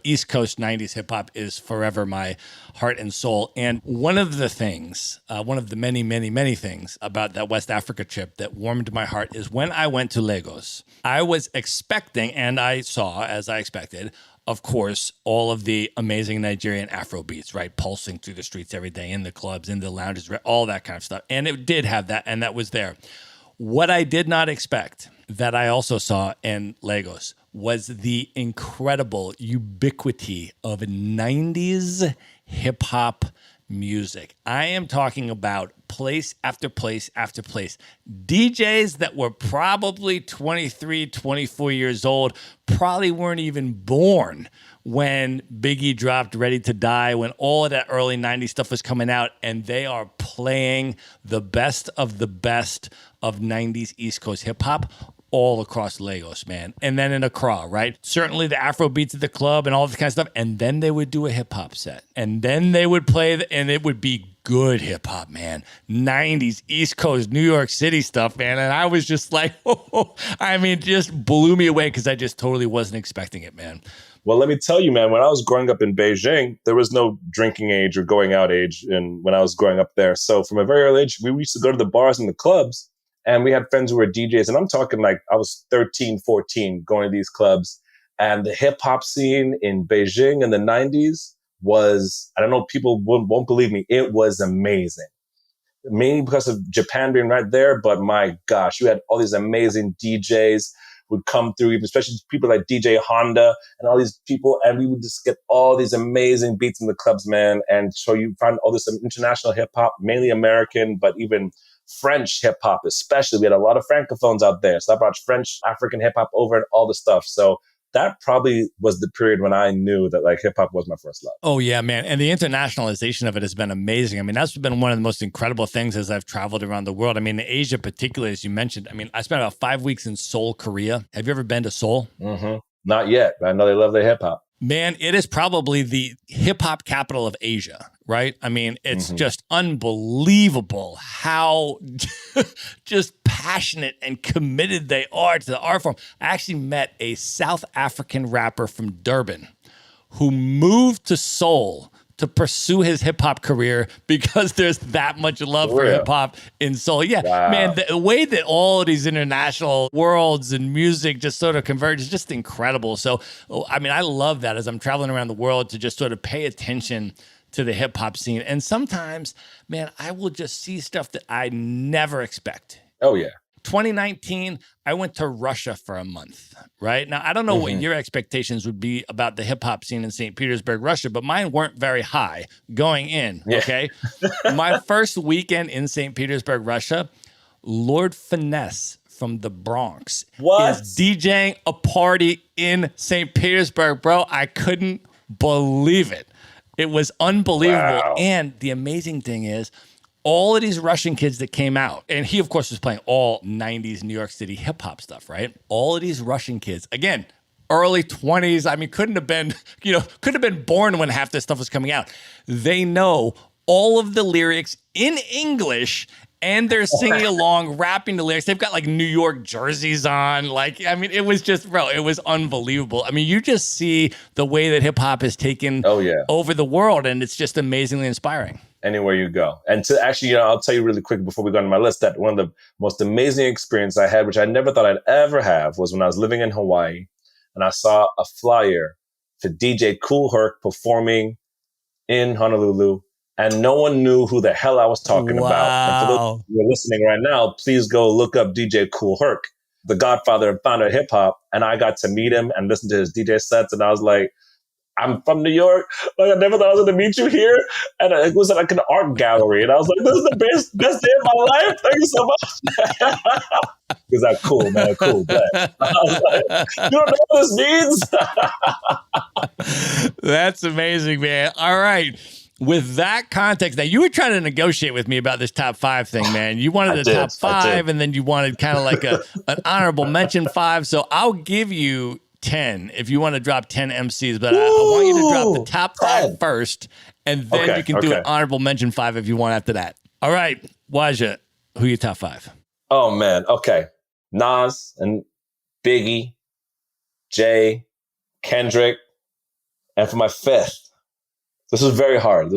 East Coast 90s hip hop is forever my heart and soul. And one of the things, one of the many, many, many things about that West Africa trip that warmed my heart is when I went to Lagos. I was expecting, and I saw, as I expected, of course, all of the amazing Nigerian Afro beats, right? Pulsing through the streets every day, in the clubs, in the lounges, all that kind of stuff. And it did have that, and that was there. What I did not expect, that I also saw in Lagos, was the incredible ubiquity of 90s hip-hop music. I am talking about place after place after place. DJs that were probably 23, 24 years old, probably weren't even born when Biggie dropped Ready to Die, when all of that early 90s stuff was coming out, and they are playing the best of 90s East Coast hip hop all across Lagos, man. And then in Accra, right? Certainly the Afro beats at the club and all this kind of stuff. And then they would do a hip hop set. And then they would play, and it would be good hip hop, man. 90s, East Coast, New York City stuff, man. And I was just like, just blew me away because I just totally wasn't expecting it, man. Well, let me tell you, man, when I was growing up in Beijing, there was no drinking age or going out age when I was growing up there. So from a very early age, we used to go to the bars and the clubs. And we had friends who were DJs, and I'm talking like I was 13, 14 going to these clubs. And the hip hop scene in Beijing in the 90s was, I don't know, people won't believe me, it was amazing. Mainly because of Japan being right there, but my gosh, you had all these amazing DJs would come through, especially people like DJ Honda and all these people, and we would just get all these amazing beats in the clubs, man. And so you find all this international hip hop, mainly American, but even French hip hop, especially. We had a lot of francophones out there. So I brought French, African hip hop over and all the stuff. So that probably was the period when I knew that like hip hop was my first love. Oh yeah, man. And the internationalization of it has been amazing. I mean, that's been one of the most incredible things as I've traveled around the world. I mean, Asia particularly, as you mentioned, I mean, I spent about 5 weeks in Seoul, Korea. Have you ever been to Seoul? Mm-hmm. Not yet, but I know they love their hip hop. Man, it is probably the hip hop capital of Asia, right? I mean, it's just unbelievable how just passionate and committed they are to the art form. I actually met a South African rapper from Durban who moved to Seoul to pursue his hip hop career because there's that much love for hip hop in Seoul. Yeah, wow. Man, the way that all of these international worlds and music just sort of converge is just incredible. So, I mean, I love that as I'm traveling around the world to just sort of pay attention to the hip hop scene. And sometimes, man, I will just see stuff that I never expect. Oh, yeah. 2019, I went to Russia for a month, right? Now, I don't know what your expectations would be about the hip hop scene in St. Petersburg, Russia, but mine weren't very high going in, okay? My first weekend in St. Petersburg, Russia, Lord Finesse from the Bronx is DJing a party in St. Petersburg, bro. I couldn't believe it. It was unbelievable. Wow. And the amazing thing is, all of these Russian kids that came out, and he, of course, was playing all 90s New York City hip hop stuff, right? All of these Russian kids, again, early 20s. I mean, couldn't have been born when half this stuff was coming out. They know all of the lyrics in English, and they're singing along, rapping the lyrics. They've got like New York jerseys on. Like, I mean, it was just, bro, it was unbelievable. I mean, you just see the way that hip hop has taken over the world, and it's just amazingly inspiring. Anywhere you go. And to actually, I'll tell you really quick before we go on my list that one of the most amazing experiences I had, which I never thought I'd ever have, was when I was living in Hawaii and I saw a flyer for DJ Kool Herc performing in Honolulu, and no one knew who the hell I was talking about. And for those who are listening right now, please go look up DJ Kool Herc, the godfather and founder of hip hop. And I got to meet him and listen to his DJ sets. And I was like, I'm from New York. Like, I never thought I was going to meet you here. And it was like an art gallery. And I was like, this is the best day of my life. Thank you so much. He's like, cool, man, cool. But I was like, you don't know what this means? That's amazing, man. All right. With that context, now you were trying to negotiate with me about this top 5 thing, man. You wanted the top 5, and then you wanted kind of like an honorable mention 5. So I'll give you 10 if you want to drop 10 MCs, but I want you to drop the top 5 first, and then you can do an honorable mention 5 if you want after that. All right, Wazha, who are your top 5? Oh, man. Okay. Nas and Biggie, Jay, Kendrick, and for my 5th, this is very hard.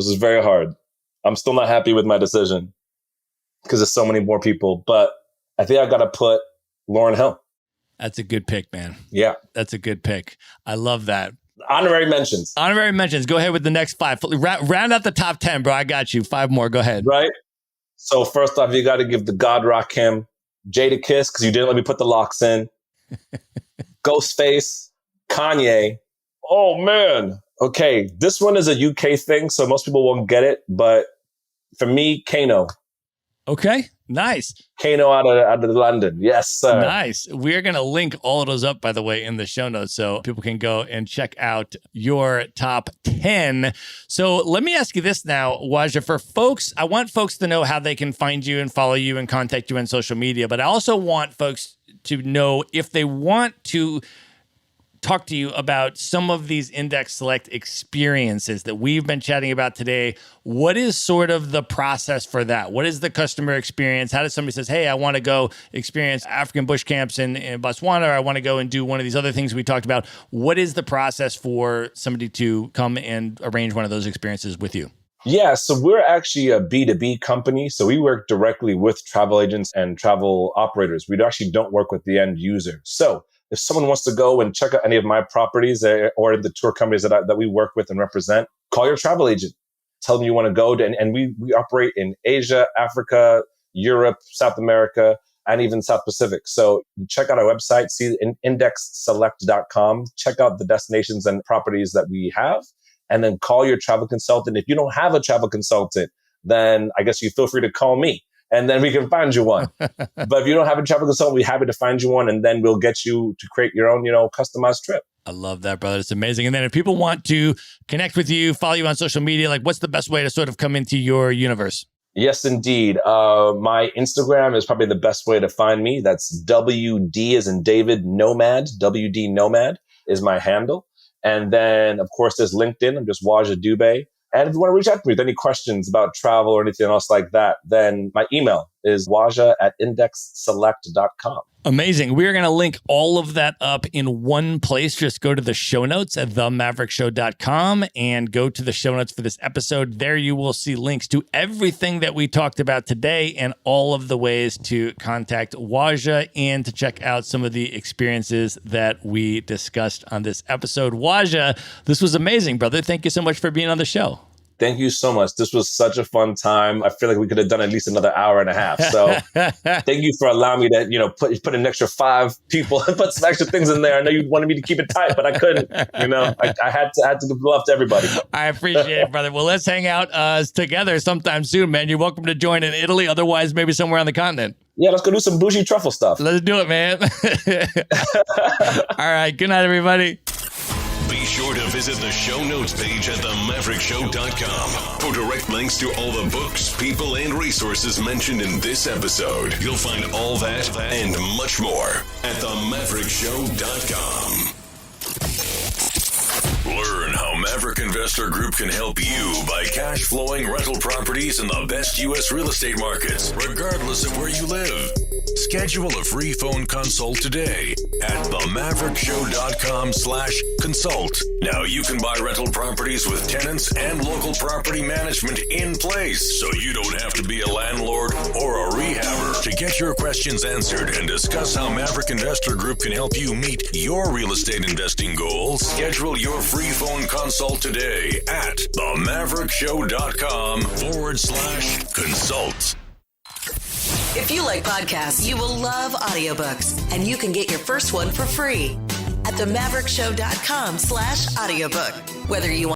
I'm still not happy with my decision because there's so many more people, but I think I got to put Lauryn Hill. That's a good pick, man. Yeah. That's a good pick. I love that. Honorary mentions. Go ahead with the next 5. Round out the top 10, bro. I got you. 5 more. Go ahead. Right. So first off, you got to give the God Rakim, Jadakiss, because you didn't let me put the locks in. Ghostface, Kanye. Oh, man. Okay, this one is a UK thing, so most people won't get it. But for me, Kano. Okay, nice. Kano out of London. Yes, sir. Nice. We're going to link all of those up, by the way, in the show notes, so people can go and check out your top 10. So let me ask you this now, Wazha. For folks, I want folks to know how they can find you and follow you and contact you on social media. But I also want folks to know if they want to talk to you about some of these Index Select experiences that we've been chatting about today. What is sort of the process for that? What is the customer experience? How does somebody says, hey, I want to go experience African bush camps in Botswana, or I want to go and do one of these other things we talked about? What is the process for somebody to come and arrange one of those experiences with you? Yeah, so we're actually a B2B company. So we work directly with travel agents and travel operators. We actually don't work with the end user. So if someone wants to go and check out any of my properties or the tour companies that we work with and represent, call your travel agent. Tell them you want to go to, and we operate in Asia, Africa, Europe, South America, and even South Pacific. So check out our website, see indexselect.com, check out the destinations and properties that we have, and then call your travel consultant. If you don't have a travel consultant, then I guess you feel free to call me, and then we can find you one. But if you don't have a travel consultant, we're happy to find you one, and then we'll get you to create your own, customized trip. I love that, brother. It's amazing. And then if people want to connect with you, follow you on social media, like what's the best way to sort of come into your universe? Yes, indeed. My Instagram is probably the best way to find me. That's WD as in David Nomad. WD Nomad is my handle. And then, of course, there's LinkedIn. I'm just Wazha Dube. And if you want to reach out to me with any questions about travel or anything else like that, then my email is wazha@indexselect.com. Amazing. We're going to link all of that up in one place. Just go to the show notes at themaverickshow.com and go to the show notes for this episode. There you will see links to everything that we talked about today and all of the ways to contact Wazha and to check out some of the experiences that we discussed on this episode. Wazha, this was amazing, brother. Thank you so much for being on the show. Thank you so much. This was such a fun time. I feel like we could have done at least another hour and a half. So thank you for allowing me to, put an extra 5 people and put some extra things in there. I know you wanted me to keep it tight, but I couldn't. I had to give love to everybody. I appreciate it, brother. Well, let's hang out together sometime soon, man. You're welcome to join in Italy. Otherwise, maybe somewhere on the continent. Yeah, let's go do some bougie truffle stuff. Let's do it, man. All right. Good night, everybody. Be sure to visit the show notes page at themaverickshow.com for direct links to all the books, people, and resources mentioned in this episode. You'll find all that and much more at themaverickshow.com. Learn how Maverick Investor Group can help you buy cash flowing rental properties in the best U.S. real estate markets, regardless of where you live. Schedule a free phone consult today at themaverickshow.com/consult. Now you can buy rental properties with tenants and local property management in place, so you don't have to be a landlord or a rehabber. To get your questions answered and discuss how Maverick Investor Group can help you meet your real estate investing goals, schedule your free phone consult today at themaverickshow.com/consult. If you like podcasts, you will love audiobooks, and you can get your first one for free. at themaverickshow.com/audiobook. Whether you